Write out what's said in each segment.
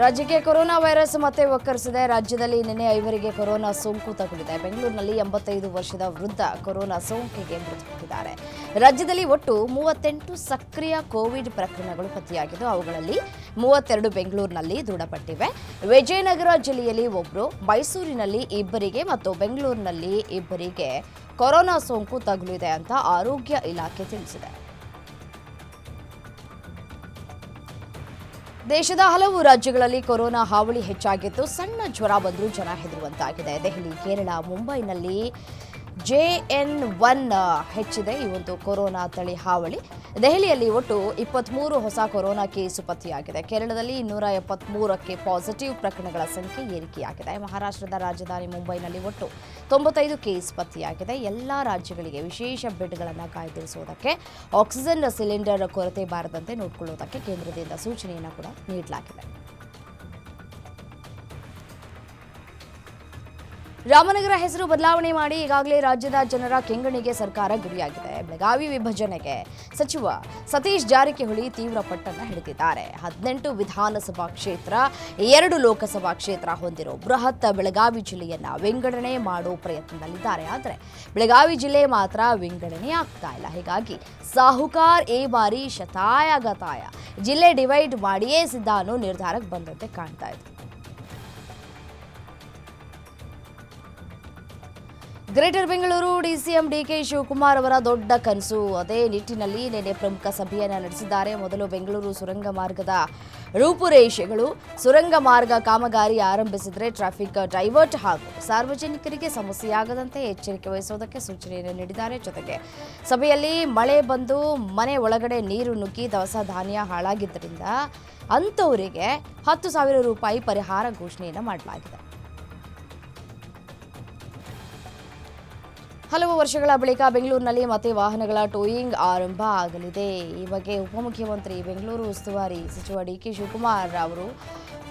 ರಾಜ್ಯಕ್ಕೆ corona virus ಮತ್ತೆ ಒಕ್ಕರಿಸಿದೆ. ರಾಜ್ಯದಲ್ಲಿ ನಿನ್ನೆ 5 ಕೊರೋನಾ ಸೋಂಕು ತಗುಲಿದೆ. ಬೆಂಗಳೂರಿನಲ್ಲಿ 85 ವರ್ಷದ ವೃದ್ಧ ಕೊರೋನಾ ಸೋಂಕಿಗೆ ಮೃತಪಟ್ಟಿದ್ದಾರೆ. ರಾಜ್ಯದಲ್ಲಿ ಒಟ್ಟು 38 ಸಕ್ರಿಯ ಕೋವಿಡ್ ಪ್ರಕರಣಗಳು ಪತ್ತೆಯಾಗಿದ್ದು, ಅವುಗಳಲ್ಲಿ 32 ಬೆಂಗಳೂರಿನಲ್ಲಿ ದೃಢಪಟ್ಟಿವೆ. ವಿಜಯನಗರ ಜಿಲ್ಲೆಯಲ್ಲಿ ಒಬ್ಬರು, ಮೈಸೂರಿನಲ್ಲಿ ಇಬ್ಬರಿಗೆ ಮತ್ತು ಬೆಂಗಳೂರಿನಲ್ಲಿ ಇಬ್ಬರಿಗೆ ಕೊರೋನಾ ಸೋಂಕು ತಗುಲಿದೆ ಅಂತ ಆರೋಗ್ಯ ಇಲಾಖೆ ತಿಳಿಸಿದೆ. ದೇಶದ ಹಲವು ರಾಜ್ಯಗಳಲ್ಲಿ ಕೊರೋನಾ ಹಾವಳಿ ಹೆಚ್ಚಾಗಿದ್ದು, ಸಣ್ಣ ಜ್ವರ ಬಂದರೂ ಜನ ಹೆದರುವಂತಾಗಿದೆ. ದೆಹಲಿ, ಕೇರಳ, ಮುಂಬೈನಲ್ಲಿ JN1 ಹೆಚ್ಚಿದೆ ಈ ಒಂದು ಕೊರೋನಾ ತಳಿ ಹಾವಳಿ. ದೆಹಲಿಯಲ್ಲಿ ಒಟ್ಟು 23 ಹೊಸ ಕೊರೋನಾ ಕೇಸು ಪತ್ತೆಯಾಗಿದೆ. ಕೇರಳದಲ್ಲಿ 273ಕ್ಕೆ ಪಾಸಿಟಿವ್ ಪ್ರಕರಣಗಳ ಸಂಖ್ಯೆ ಏರಿಕೆಯಾಗಿದೆ. ಮಹಾರಾಷ್ಟ್ರದ ರಾಜಧಾನಿ ಮುಂಬೈನಲ್ಲಿ ಒಟ್ಟು 95 ಕೇಸ್ ಪತ್ತೆಯಾಗಿದೆ. ಎಲ್ಲಾ ರಾಜ್ಯಗಳಿಗೆ ವಿಶೇಷ ಬೆಡ್ಗಳನ್ನು ಕಾಯ್ದಿರಿಸುವುದಕ್ಕೆ, ಆಕ್ಸಿಜನ್ ಸಿಲಿಂಡರ್ ಕೊರತೆ ಬಾರದಂತೆ ನೋಡಿಕೊಳ್ಳುವುದಕ್ಕೆ ಕೇಂದ್ರದಿಂದ ಸೂಚನೆಯನ್ನು ಕೂಡ ನೀಡಲಾಗಿದೆ. ರಾಮನಗರ ಹೆಸರು ಬದಲಾವಣೆ ಮಾಡಿ ಈಗಾಗಲೇ ರಾಜ್ಯದ ಜನರ ಕೆಂಗಣ್ಣಿಗೆ ಸರ್ಕಾರ ಗುರಿಯಾಗಿದೆ. ಬೆಳಗಾವಿ ವಿಭಜನೆಗೆ ಸಚಿವ ಸತೀಶ್ ಜಾರಕಿಹೊಳಿ ತೀವ್ರ ಪಟ್ಟನ್ನು ಹಿಡಿದಿದ್ದಾರೆ. 18 ವಿಧಾನಸಭಾ ಕ್ಷೇತ್ರ, 2 ಲೋಕಸಭಾ ಕ್ಷೇತ್ರ ಹೊಂದಿರೋ ಬೃಹತ್ ಬೆಳಗಾವಿ ಜಿಲ್ಲೆಯನ್ನ ವಿಂಗಡಣೆ ಮಾಡೋ ಪ್ರಯತ್ನದಲ್ಲಿದ್ದಾರೆ. ಆದರೆ ಬೆಳಗಾವಿ ಜಿಲ್ಲೆ ಮಾತ್ರ ವಿಂಗಡಣೆ ಆಗ್ತಾ ಇಲ್ಲ. ಹೀಗಾಗಿ ಸಾಹುಕಾರ್ ಈ ಬಾರಿ ಶತಾಯಗತಾಯ ಜಿಲ್ಲೆ ಡಿವೈಡ್ ಮಾಡಿಯೇ ಸಿದ್ಧ ಅನ್ನೋ ನಿರ್ಧಾರಕ್ಕೆ ಬಂದಂತೆ ಕಾಣ್ತಾ ಇದೆ. ಗ್ರೇಟರ್ ಬೆಂಗಳೂರು ಡಿಸಿಎಂ ಡಿಕೆ ಶಿವಕುಮಾರ್ ಅವರ ದೊಡ್ಡ ಕನಸು. ಅದೇ ನಿಟ್ಟಿನಲ್ಲಿ ನಿನ್ನೆ ಪ್ರಮುಖ ಸಭೆಯನ್ನು ನಡೆಸಿದ್ದಾರೆ. ಮೊದಲು ಬೆಂಗಳೂರು ಸುರಂಗ ಮಾರ್ಗದ ರೂಪುರೇಷೆಗಳು, ಸುರಂಗ ಮಾರ್ಗ ಕಾಮಗಾರಿ ಆರಂಭಿಸಿದರೆ ಟ್ರಾಫಿಕ್ ಡೈವರ್ಟ್ ಹಾಗೂ ಸಾರ್ವಜನಿಕರಿಗೆ ಸಮಸ್ಯೆಯಾಗದಂತೆ ಎಚ್ಚರಿಕೆ ವಹಿಸುವುದಕ್ಕೆ ಸೂಚನೆಯನ್ನು ನೀಡಿದ್ದಾರೆ. ಜೊತೆಗೆ ಸಭೆಯಲ್ಲಿ ಮಳೆ ಬಂದು ಮನೆ ಒಳಗಡೆ ನೀರು ನುಗ್ಗಿ ದವಸ ಧಾನ್ಯ ಹಾಳಾಗಿದ್ದರಿಂದ ಅಂಥವರಿಗೆ 10,000 ರೂಪಾಯಿ ಪರಿಹಾರ ಘೋಷಣೆಯನ್ನು ಮಾಡಲಾಗಿದೆ. ಹಲವು ವರ್ಷಗಳ ಬಳಿಕ ಬೆಂಗಳೂರಿನಲ್ಲಿ ಮತ್ತೆ ವಾಹನಗಳ ಟೋಯಿಂಗ್ ಆರಂಭ ಆಗಲಿದೆ. ಈ ಬಗ್ಗೆ ಉಪಮುಖ್ಯಮಂತ್ರಿ, ಬೆಂಗಳೂರು ಉಸ್ತುವಾರಿ ಸಚಿವ ಡಿಕೆ ಶಿವಕುಮಾರ್ ಅವರು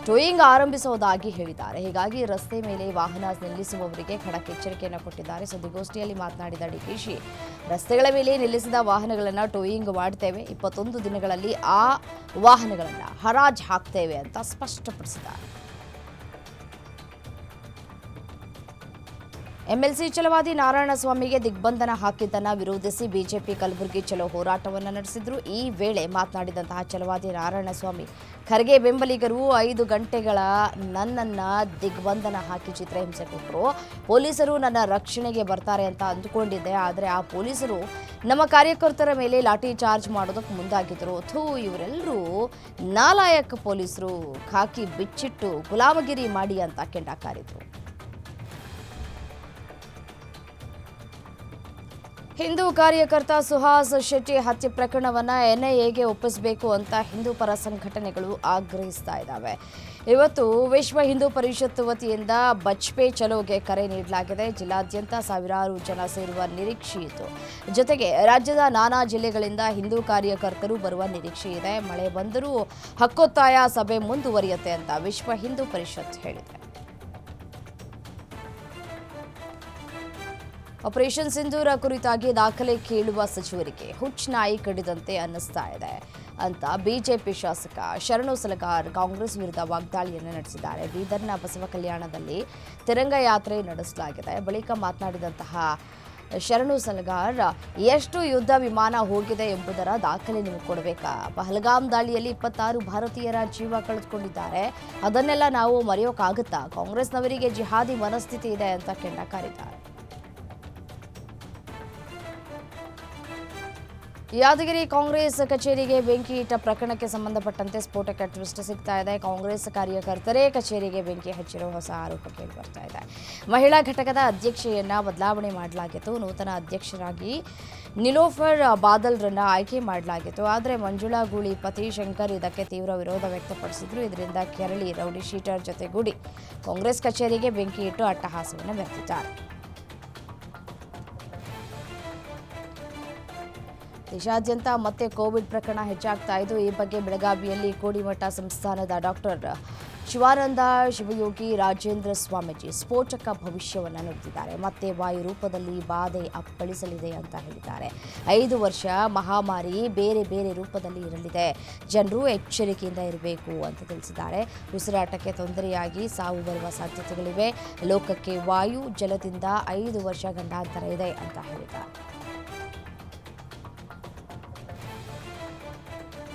ಟೋಯಿಂಗ್ ಆರಂಭಿಸುವುದಾಗಿ ಹೇಳಿದ್ದಾರೆ. ಹೀಗಾಗಿ ರಸ್ತೆ ಮೇಲೆ ವಾಹನ ನಿಲ್ಲಿಸುವವರಿಗೆ ಖಡಕ್ ಎಚ್ಚರಿಕೆಯನ್ನು ಕೊಟ್ಟಿದ್ದಾರೆ. ಸುದ್ದಿಗೋಷ್ಠಿಯಲ್ಲಿ ಮಾತನಾಡಿದ ಡಿಕೆಶಿ, ರಸ್ತೆಗಳ ಮೇಲೆ ನಿಲ್ಲಿಸಿದ ವಾಹನಗಳನ್ನು ಟೋಯಿಂಗ್ ಮಾಡ್ತೇವೆ, 21 ದಿನಗಳಲ್ಲಿ ಆ ವಾಹನಗಳನ್ನು ಹರಾಜು ಹಾಕ್ತೇವೆ ಅಂತ ಸ್ಪಷ್ಟಪಡಿಸಿದ್ದಾರೆ. ಎಂಎಲ್ಸಿ ಛಲವಾದಿ ನಾರಾಯಣಸ್ವಾಮಿಗೆ ದಿಗ್ಬಂಧನ ಹಾಕಿದ್ದನ್ನು ವಿರೋಧಿಸಿ ಬಿಜೆಪಿ ಕಲಬುರಗಿ ಚಲೋ ಹೋರಾಟವನ್ನು ನಡೆಸಿದ್ರು. ಈ ವೇಳೆ ಮಾತನಾಡಿದಂತಹ ಛಲವಾದಿ ನಾರಾಯಣಸ್ವಾಮಿ, ಖರ್ಗೆ ಬೆಂಬಲಿಗರು 5 ಗಂಟೆಗಳ ನನ್ನನ್ನು ದಿಗ್ಬಂಧನ ಹಾಕಿ ಚಿತ್ರಹಿಂಸೆ ಕೊಟ್ಟರು. ಪೊಲೀಸರು ನನ್ನ ರಕ್ಷಣೆಗೆ ಬರ್ತಾರೆ ಅಂತ ಅಂದುಕೊಂಡಿದ್ದೆ, ಆದರೆ ಆ ಪೊಲೀಸರು ನಮ್ಮ ಕಾರ್ಯಕರ್ತರ ಮೇಲೆ ಲಾಠಿ ಚಾರ್ಜ್ ಮಾಡೋದಕ್ಕೆ ಮುಂದಾಗಿದ್ದರು. ಇವರೆಲ್ಲರೂ ನಾಲಾಯಕ ಪೊಲೀಸರು, ಖಾಕಿ ಬಿಚ್ಚಿಟ್ಟು ಗುಲಾಮಗಿರಿ ಮಾಡಿ ಅಂತ ಕೆಂಡಕಾರಿದ್ರು. ಹಿಂದೂ ಕಾರ್ಯಕರ್ತ ಸುಹಾಸ್ ಶೆಟ್ಟಿ ಹತ್ಯೆ ಪ್ರಕರಣವನ್ನು ಎನ್ಐಎಗೆ ಒಪ್ಪಿಸಬೇಕು ಅಂತ ಹಿಂದೂ ಪರ ಸಂಘಟನೆಗಳು ಆಗ್ರಹಿಸ್ತಾ ಇದ್ದಾವೆ. ಇವತ್ತು ವಿಶ್ವ ಹಿಂದೂ ಪರಿಷತ್ ವತಿಯಿಂದ ಬಜ್ಪೆ ಚಲೋಗೆ ಕರೆ ನೀಡಲಾಗಿದೆ. ಜಿಲ್ಲಾದ್ಯಂತ ಸಾವಿರಾರು ಜನ ಸೇರುವ ನಿರೀಕ್ಷೆ ಇತ್ತು. ಜೊತೆಗೆ ರಾಜ್ಯದ ನಾನಾ ಜಿಲ್ಲೆಗಳಿಂದ ಹಿಂದೂ ಕಾರ್ಯಕರ್ತರು ಬರುವ ನಿರೀಕ್ಷೆ ಇದೆ. ಮಳೆ ಬಂದರೂ ಹಕ್ಕೊತ್ತಾಯ ಸಭೆ ಮುಂದುವರಿಯುತ್ತೆ ಅಂತ ವಿಶ್ವ ಹಿಂದೂ ಪರಿಷತ್ ಹೇಳಿದೆ. ಆಪರೇಷನ್ ಸಿಂಧೂರ ಕುರಿತಾಗಿ ದಾಖಲೆ ಕೇಳುವ ಸಚಿವರಿಗೆ ಹುಚ್ಚನಾಯಿ ಕಡಿದಂತೆ ಅನ್ನಿಸ್ತಾ ಇದೆ ಅಂತ ಬಿಜೆಪಿ ಶಾಸಕ ಶರಣು ಸಲಗಾರ್ ಕಾಂಗ್ರೆಸ್ ವಿರುದ್ಧ ವಾಗ್ದಾಳಿಯನ್ನು ನಡೆಸಿದ್ದಾರೆ. ಬೀದರ್ನ ಬಸವ ಕಲ್ಯಾಣದಲ್ಲಿ ತಿರಂಗ ಯಾತ್ರೆ ನಡೆಸಲಾಗಿದೆ. ಬಳಿಕ ಮಾತನಾಡಿದಂತಹ ಶರಣು ಸಲಗಾರ್, ಎಷ್ಟು ಯುದ್ಧ ವಿಮಾನ ಹೋಗಿದೆ ಎಂಬುದರ ದಾಖಲೆ ನಿಮಗೆ ಕೊಡಬೇಕಾ? ಪಹಲ್ಗಾಮ್ ದಾಳಿಯಲ್ಲಿ 26 ಭಾರತೀಯರ ಜೀವ ಕಳೆದುಕೊಂಡಿದ್ದಾರೆ. ಅದನ್ನೆಲ್ಲ ನಾವು ಮರೆಯೋಕ್ಕಾಗುತ್ತಾ? ಕಾಂಗ್ರೆಸ್ನವರಿಗೆ ಜಿಹಾದಿ ಮನಸ್ಥಿತಿ ಇದೆ ಅಂತ ಕೆಂಡಕಾರಿದ್ದಾರೆ. ಯಾದಗಿರಿ ಕಾಂಗ್ರೆಸ್ ಕಚೇರಿಗೆ ಬೆಂಕಿ ಇಟ್ಟ ಪ್ರಕರಣಕ್ಕೆ ಸಂಬಂಧಪಟ್ಟಂತೆ ಸ್ಫೋಟಕ ಟ್ವಿಸ್ಟ್ ಸಿಗ್ತಾ ಇದೆ. ಕಾಂಗ್ರೆಸ್ ಕಾರ್ಯಕರ್ತರೇ ಕಚೇರಿಗೆ ಬೆಂಕಿ ಹಚ್ಚಿರುವ ಹೊಸ ಆರೋಪ ಕೇಳಿ ಬರ್ತಾ ಇದೆ. ಮಹಿಳಾ ಘಟಕದ ಅಧ್ಯಕ್ಷೆಯನ್ನ ಬದಲಾವಣೆ ಮಾಡಲಾಗಿತ್ತು. ನೂತನ ಅಧ್ಯಕ್ಷರಾಗಿ ನಿಲೋಫರ್ ಬಾದಲ್ರನ್ನ ಆಯ್ಕೆ ಮಾಡಲಾಗಿತ್ತು. ಆದರೆ ಮಂಜುಳಾ ಗೂಳಿ ಪತಿ ಶಂಕರ್ ಇದಕ್ಕೆ ತೀವ್ರ ವಿರೋಧ ವ್ಯಕ್ತಪಡಿಸಿದ್ರು. ಇದರಿಂದ ಕೆರಳಿ ರೌಡಿ ಶೀಟರ್ ಜೊತೆಗೂಡಿ ಕಾಂಗ್ರೆಸ್ ಕಚೇರಿಗೆ ಬೆಂಕಿ ಇಟ್ಟು ಅಟ್ಟಹಾಸವನ್ನು ಮೆರೆದಿದ್ದಾರೆ. ದೇಶಾದ್ಯಂತ ಮತ್ತೆ ಕೋವಿಡ್ ಪ್ರಕರಣ ಹೆಚ್ಚಾಗ್ತಾ ಇದ್ದು, ಈ ಬಗ್ಗೆ ಬೆಳಗಾವಿಯಲ್ಲಿ ಕೋಡಿಮಠ ಸಂಸ್ಥಾನದ ಡಾಕ್ಟರ್ ಶಿವಾನಂದ ಶಿವಯೋಗಿ ರಾಜೇಂದ್ರ ಸ್ವಾಮೀಜಿ ಸ್ಫೋಟಕ ಭವಿಷ್ಯವನ್ನು ನುಡಿದಿದ್ದಾರೆ. ಮತ್ತೆ ವಾಯು ರೂಪದಲ್ಲಿ ಬಾಧೆ ಅಪ್ಪಳಿಸಲಿದೆ ಅಂತ ಹೇಳಿದ್ದಾರೆ. 5 ವರ್ಷ ಮಹಾಮಾರಿ ಬೇರೆ ಬೇರೆ ರೂಪದಲ್ಲಿ ಇರಲಿದೆ, ಜನರು ಎಚ್ಚರಿಕೆಯಿಂದ ಇರಬೇಕು ಅಂತ ತಿಳಿಸಿದ್ದಾರೆ. ಉಸಿರಾಟಕ್ಕೆ ತೊಂದರೆಯಾಗಿ ಸಾವು ಬರುವ ಸಾಧ್ಯತೆಗಳಿವೆ. ಲೋಕಕ್ಕೆ ವಾಯು ಜಲದಿಂದ 5 ವರ್ಷ ಗಂಡಾಂತರ ಇದೆ ಅಂತ ಹೇಳಿದ್ದಾರೆ.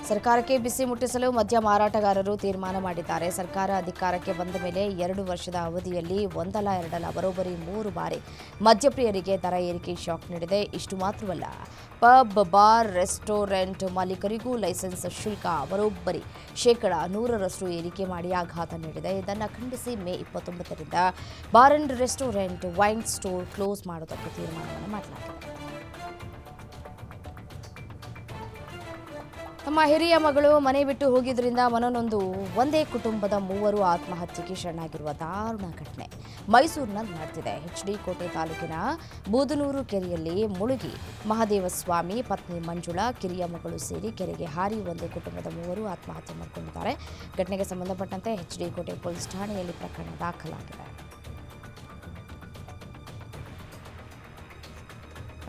ಸರ್ಕಾರಕ್ಕೆ ಬಿಸಿ ಮುಟ್ಟಿಸಲು ಮದ್ಯ ಮಾರಾಟಗಾರರು ತೀರ್ಮಾನ ಮಾಡಿದ್ದಾರೆ. ಸರ್ಕಾರ ಅಧಿಕಾರಕ್ಕೆ ಬಂದ ಮೇಲೆ 2 ವರ್ಷದ ಅವಧಿಯಲ್ಲಿ ಒಂದಲ್ಲ ಎರಡಲ್ಲ ಬರೋಬ್ಬರಿ 3 ಬಾರಿ ಮದ್ಯಪ್ರಿಯರಿಗೆ ದರ ಏರಿಕೆ ಶಾಕ್ ನೀಡಿದೆ. ಇಷ್ಟು ಮಾತ್ರವಲ್ಲ, ಪಬ್, ಬಾರ್, ರೆಸ್ಟೋರೆಂಟ್ ಮಾಲೀಕರಿಗೂ ಲೈಸೆನ್ಸ್ ಶುಲ್ಕ ಬರೋಬ್ಬರಿ 100% ಏರಿಕೆ ಮಾಡಿ ಆಘಾತ ನೀಡಿದೆ. ಇದನ್ನು ಖಂಡಿಸಿ ಮೇ 29ರಿಂದ bar and restaurant, wine store close ಮಾಡೋದಕ್ಕೆ ತೀರ್ಮಾನವನ್ನು ಮಾಡಲಾಗಿದೆ. ತಮ್ಮ ಹಿರಿಯ ಮಗಳು ಮನೆ ಬಿಟ್ಟು ಹೋಗಿದ್ದರಿಂದ ಮನನೊಂದು ಒಂದೇ ಕುಟುಂಬದ 3 ಆತ್ಮಹತ್ಯೆಗೆ ಶರಣಾಗಿರುವ ದಾರುಣ ಘಟನೆ ಮೈಸೂರಿನಲ್ಲಿ ನಡೆದಿದೆ. HD ಕೋಟೆ ತಾಲೂಕಿನ ಬೂದನೂರು ಕೆರೆಯಲ್ಲಿ ಮುಳುಗಿ ಮಹದೇವಸ್ವಾಮಿ, ಪತ್ನಿ ಮಂಜುಳಾ, ಕಿರಿಯ ಮಗಳು ಸೇರಿ ಕೆರೆಗೆ ಹಾರಿ ಒಂದೇ ಕುಟುಂಬದ 3 ಆತ್ಮಹತ್ಯೆ ಮಾಡಿಕೊಂಡಿದ್ದಾರೆ. ಘಟನೆಗೆ ಸಂಬಂಧಪಟ್ಟಂತೆ HD ಕೋಟೆ ಪೊಲೀಸ್ ಠಾಣೆಯಲ್ಲಿ ಪ್ರಕರಣ ದಾಖಲಾಗಿದೆ.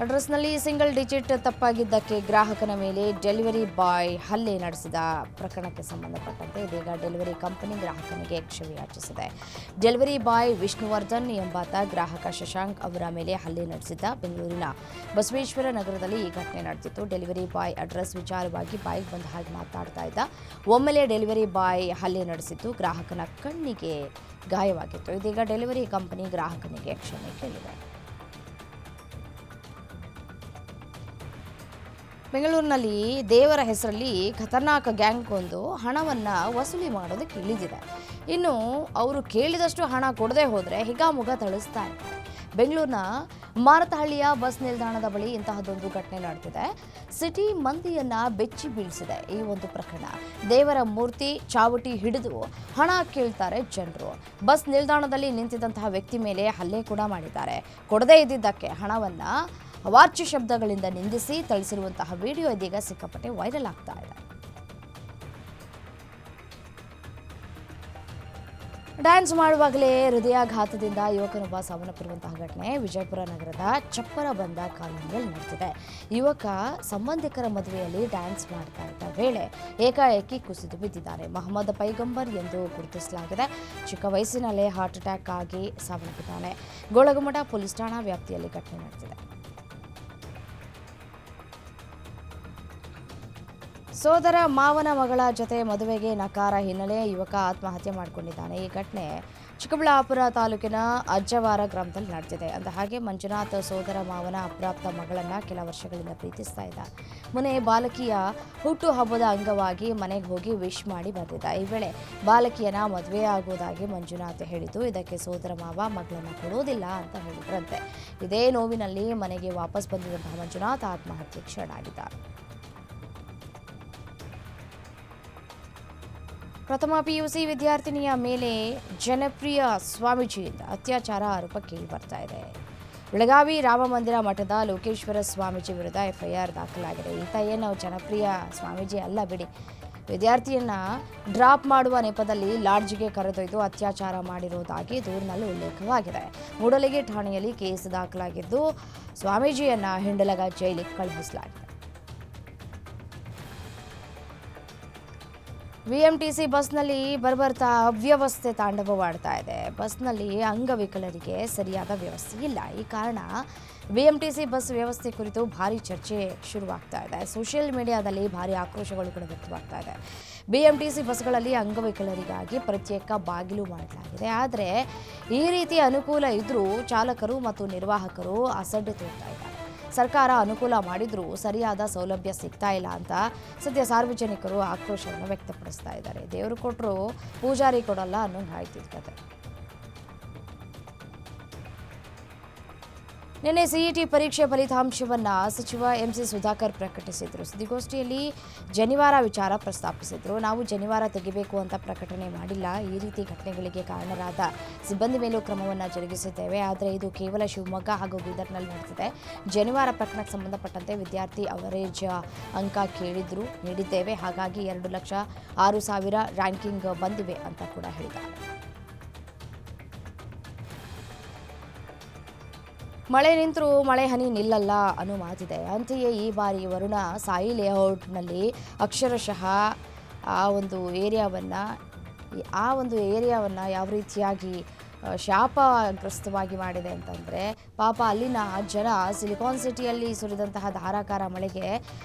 ಅಡ್ರೆಸ್ನಲ್ಲಿ ಸಿಂಗಲ್ ಡಿಜಿಟ್ ತಪ್ಪಾಗಿದ್ದಕ್ಕೆ ಗ್ರಾಹಕನ ಮೇಲೆ ಡೆಲಿವರಿ ಬಾಯ್ ಹಲ್ಲೆ ನಡೆಸಿದ ಪ್ರಕರಣಕ್ಕೆ ಸಂಬಂಧಪಟ್ಟಂತೆ ಇದೀಗ ಡೆಲಿವರಿ ಕಂಪನಿ ಗ್ರಾಹಕನಿಗೆ ಕ್ಷಮೆ ಯಾಚಿಸಿದೆ. ಡೆಲಿವರಿ ಬಾಯ್ ವಿಷ್ಣುವರ್ಧನ್ ಎಂಬಾತ ಗ್ರಾಹಕ ಶಶಾಂಕ್ ಅವರ ಮೇಲೆ ಹಲ್ಲೆ ನಡೆಸಿದ್ದ. ಬೆಂಗಳೂರಿನ ಬಸವೇಶ್ವರ ನಗರದಲ್ಲಿ ಈ ಘಟನೆ ನಡೆದಿತ್ತು. ಡೆಲಿವರಿ ಬಾಯ್ ಅಡ್ರೆಸ್ ವಿಚಾರವಾಗಿ ಬಾಯ್ಗೆ ಬಂದ ಹಾಗೆ ಮಾತಾಡ್ತಾ ಇದ್ದ. ಒಮ್ಮೆಲೆ ಡೆಲಿವರಿ ಬಾಯ್ ಹಲ್ಲೆ ನಡೆಸಿದ್ದು ಗ್ರಾಹಕನ ಕಣ್ಣಿಗೆ ಗಾಯವಾಗಿತ್ತು. ಇದೀಗ ಡೆಲಿವರಿ ಕಂಪನಿ ಗ್ರಾಹಕನಿಗೆ ಕ್ಷಮೆ ಕೇಳಿದೆ. ಬೆಂಗಳೂರಿನಲ್ಲಿ ದೇವರ ಹೆಸರಲ್ಲಿ ಖತರ್ನಾಕ್ ಗ್ಯಾಂಗ್ ಒಂದು ಹಣವನ್ನು ವಸೂಲಿ ಮಾಡೋದಕ್ಕೆ ಇಳಿದಿದೆ. ಇನ್ನು ಅವರು ಕೇಳಿದಷ್ಟು ಹಣ ಕೊಡದೆ ಹೋದರೆ ಹಿಗಾಮುಗ ಥಳಿಸ್ತಾ ಇದ್ದಾರೆ. ಬೆಂಗಳೂರಿನ ಮಾರತಹಳ್ಳಿಯ ಬಸ್ ನಿಲ್ದಾಣದ ಬಳಿ ಇಂತಹದೊಂದು ಘಟನೆ ನಡೆದಿದೆ. ಸಿಟಿ ಮಂದಿಯನ್ನ ಬೆಚ್ಚಿ ಬೀಳಿಸಿದೆ ಈ ಒಂದು ಪ್ರಕರಣ. ದೇವರ ಮೂರ್ತಿ ಚಾವಟಿ ಹಿಡಿದು ಹಣ ಕೇಳ್ತಾರೆ ಜನರು. ಬಸ್ ನಿಲ್ದಾಣದಲ್ಲಿ ನಿಂತಿದ್ದಂತಹ ವ್ಯಕ್ತಿ ಮೇಲೆ ಹಲ್ಲೆ ಕೂಡ ಮಾಡಿದ್ದಾರೆ. ಕೊಡದೇ ಇದ್ದಿದ್ದಕ್ಕೆ ಹಣವನ್ನು ಅವಾಚ್ಯ ಶಬ್ದಗಳಿಂದ ನಿಂದಿಸಿ ಥಳಿಸಿರುವಂತಹ ವಿಡಿಯೋ ಇದೀಗ ಸಿಕ್ಕಾಪಟ್ಟೆ ವೈರಲ್ ಆಗ್ತಾ ಇದೆ. ಡ್ಯಾನ್ಸ್ ಮಾಡುವಾಗಲೇ ಹೃದಯಾಘಾತದಿಂದ ಯುವಕನೊಬ್ಬ ಸಾವನ್ನಪ್ಪಿರುವಂತಹ ಘಟನೆ ವಿಜಯಪುರ ನಗರದ ಚಪ್ಪರ ಬಂದ ಕಾಲೋನಿಯಲ್ಲಿ ನಡೆದಿದೆ. ಯುವಕ ಸಂಬಂಧಿಕರ ಮದುವೆಯಲ್ಲಿ ಡ್ಯಾನ್ಸ್ ಮಾಡ್ತಾ ಇದ್ದ ವೇಳೆ ಏಕಾಏಕಿ ಕುಸಿದು ಬಿದ್ದಿದ್ದಾರೆ. ಮಹಮ್ಮದ್ ಪೈಗಂಬರ್ ಎಂದು ಗುರುತಿಸಲಾಗಿದೆ. ಚಿಕ್ಕ ವಯಸ್ಸಿನಲ್ಲೇ ಹಾರ್ಟ್ ಅಟ್ಯಾಕ್ ಆಗಿ ಸಾವನ್ನಪ್ಪಿದ್ದಾನೆ. ಗೋಳಗುಮಠ ಪೊಲೀಸ್ ಠಾಣಾ ವ್ಯಾಪ್ತಿಯಲ್ಲಿ ಘಟನೆ ನಡೆದಿದೆ. ಸೋದರ ಮಾವನ ಮಗಳ ಜೊತೆ ಮದುವೆಗೆ ನಕಾರ ಹಿನ್ನೆಲೆ ಯುವಕ ಆತ್ಮಹತ್ಯೆ ಮಾಡಿಕೊಂಡಿದ್ದಾನೆ. ಈ ಘಟನೆ ಚಿಕ್ಕಬಳ್ಳಾಪುರ ತಾಲೂಕಿನ ಅಜ್ಜವಾರ ಗ್ರಾಮದಲ್ಲಿ ನಡೆದಿದೆ. ಅಂದಹಾಗೆ ಮಂಜುನಾಥ್ ಸೋದರ ಮಾವನ ಅಪ್ರಾಪ್ತ ಮಗಳನ್ನ ಕೆಲ ವರ್ಷಗಳಿಂದ ಪ್ರೀತಿಸ್ತಾ ಇದ್ದ. ಮೊನ್ನೆ ಬಾಲಕಿಯ ಹುಟ್ಟು ಹಬ್ಬದ ಅಂಗವಾಗಿ ಮನೆಗೆ ಹೋಗಿ ವಿಶ್ ಮಾಡಿ ಬಂದಿದ್ದ. ಈ ವೇಳೆ ಬಾಲಕಿಯನ್ನ ಮದುವೆ ಆಗುವುದಾಗಿ ಮಂಜುನಾಥ್ ಹೇಳಿದ್ದು, ಇದಕ್ಕೆ ಸೋದರ ಮಾವ ಮಗಳನ್ನ ಕೊಡೋದಿಲ್ಲ ಅಂತ ಹೇಳಿದ್ರಂತೆ. ಇದೇ ನೋವಿನಲ್ಲಿ ಮನೆಗೆ ವಾಪಸ್ ಬಂದಿದ್ದಂತಹ ಮಂಜುನಾಥ್ ಆತ್ಮಹತ್ಯೆಗೆ ಶರಣಾಗಿದ್ದಾರೆ. ಪ್ರಥಮ PUC ವಿದ್ಯಾರ್ಥಿನಿಯ ಮೇಲೆ ಜನಪ್ರಿಯ ಸ್ವಾಮೀಜಿಯಿಂದ ಅತ್ಯಾಚಾರ ಆರೋಪ ಕೇಳಿ ಬರ್ತಾ ಇದೆ. ಬೆಳಗಾವಿ ರಾಮಮಂದಿರ ಮಠದ ಲೋಕೇಶ್ವರ ಸ್ವಾಮೀಜಿ ವಿರುದ್ಧ FIR ದಾಖಲಾಗಿದೆ. ಈತ ಏನು ಜನಪ್ರಿಯ ಸ್ವಾಮೀಜಿ ಅಲ್ಲ ಬಿಡಿ. ವಿದ್ಯಾರ್ಥಿಯನ್ನ ಡ್ರಾಪ್ ಮಾಡುವ ನೆಪದಲ್ಲಿ ಲಾಡ್ಜ್ಗೆ ಕರೆದೊಯ್ದು ಅತ್ಯಾಚಾರ ಮಾಡಿರುವುದಾಗಿ ದೂರಿನಲ್ಲಿ ಉಲ್ಲೇಖವಾಗಿದೆ. ಮೂಡಲಗಿ ಠಾಣೆಯಲ್ಲಿ ಕೇಸ್ ದಾಖಲಾಗಿದ್ದು ಸ್ವಾಮೀಜಿಯನ್ನ ಹಿಂಡಲಗ ಜೈಲಿಗೆ ಕಳುಹಿಸಲಾಗಿದೆ. BMTC ಬಸ್ನಲ್ಲಿ ಬರ್ಬರ್ತಾ ಅವ್ಯವಸ್ಥೆ ತಾಂಡವವಾಡ್ತಾ ಇದೆ. ಬಸ್ನಲ್ಲಿ ಅಂಗವಿಕಲರಿಗೆ ಸರಿಯಾದ ವ್ಯವಸ್ಥೆ ಇಲ್ಲ. ಈ ಕಾರಣ BMTC ಬಸ್ ವ್ಯವಸ್ಥೆ ಕುರಿತು ಭಾರಿ ಚರ್ಚೆ ಶುರುವಾಗ್ತಾ ಇದೆ. ಸೋಷಿಯಲ್ ಮೀಡಿಯಾದಲ್ಲಿ ಭಾರಿ ಆಕ್ರೋಶಗಳು ಕೂಡ ವ್ಯಕ್ತವಾಗ್ತಾ ಇದೆ. BMTC ಬಸ್ಗಳಲ್ಲಿ ಅಂಗವಿಕಲರಿಗಾಗಿ ಪ್ರತ್ಯೇಕ ಬಾಗಿಲು ಮಾಡಲಾಗಿದೆ. ಆದರೆ ಈ ರೀತಿ ಅನುಕೂಲ ಇದ್ರೂ ಚಾಲಕರು ಮತ್ತು ನಿರ್ವಾಹಕರು ಅಸಡ್ಡೆ ತೋರ್ತಾ ಇದ್ದಾರೆ. ಸರ್ಕಾರ ಅನುಕೂಲ ಮಾಡಿದ್ರೂ ಸರಿಯಾದ ಸೌಲಭ್ಯ ಸಿಗ್ತಾ ಇಲ್ಲ ಅಂತ ಸದ್ಯ ಸಾರ್ವಜನಿಕರು ಆಕ್ರೋಶವನ್ನು ವ್ಯಕ್ತಪಡಿಸ್ತಾ ಇದ್ದಾರೆ. ದೇವರು ಕೊಟ್ಟರು ಪೂಜಾರಿ ಕೊಡಲ್ಲ ಅನ್ನೋ ಆಯ್ತು ಕತೆ. ನಿನ್ನೆ ಸಿಇಟಿ ಪರೀಕ್ಷೆ ಫಲಿತಾಂಶವನ್ನು ಸಚಿವ ಎಂಸಿ ಸುಧಾಕರ್ ಪ್ರಕಟಿಸಿದರು. ಸುದ್ದಿಗೋಷ್ಠಿಯಲ್ಲಿ ಜನಿವಾರ ವಿಚಾರ ಪ್ರಸ್ತಾಪಿಸಿದರು. ನಾವು ಜನಿವಾರ ತೆಗಿಬೇಕು ಅಂತ ಪ್ರಕಟಣೆ ಮಾಡಿಲ್ಲ. ಈ ರೀತಿ ಘಟನೆಗಳಿಗೆ ಕಾರಣರಾದ ಸಿಬ್ಬಂದಿ ಮೇಲೂ ಕ್ರಮವನ್ನು ಜರುಗಿಸಿದ್ದೇವೆ. ಆದರೆ ಇದು ಕೇವಲ ಶಿವಮೊಗ್ಗ ಹಾಗೂ ಬೀದರ್ನಲ್ಲಿ ನಡೆದಿದೆ. ಜನಿವಾರ ಪ್ರಕರಣಕ್ಕೆ ಸಂಬಂಧಪಟ್ಟಂತೆ ವಿದ್ಯಾರ್ಥಿ ಅವರೇಜ್ ಅಂಕ ನೀಡಿದ್ದೇವೆ. ಹಾಗಾಗಿ 2,06,000 ರ್ಯಾಂಕಿಂಗ್ ಬಂದಿವೆ ಅಂತ ಕೂಡ ಹೇಳಿದ್ದಾರೆ. ಮಳೆ ನಿಂತರೂ ಮಳೆ ಹನಿ ನಿಲ್ಲಲ್ಲ ಅನ್ನೋ ಮಾತಿದೆ. ಅಂತೆಯೇ ಈ ಬಾರಿ ವರುಣ ಸಾಯಿ ಲೇಔಟ್ನಲ್ಲಿ ಅಕ್ಷರಶಃ ಆ ಒಂದು ಏರಿಯಾವನ್ನು ಯಾವ ರೀತಿಯಾಗಿ ಶಾಪಗ್ರಸ್ತವಾಗಿ ಮಾಡಿದೆ ಅಂತಂದರೆ, ಪಾಪ ಅಲ್ಲಿನ ಜನ ಸಿಲಿಕಾನ್ ಸಿಟಿಯಲ್ಲಿ ಸುರಿದಂತಹ ಧಾರಾಕಾರ ಮಳೆಗೆ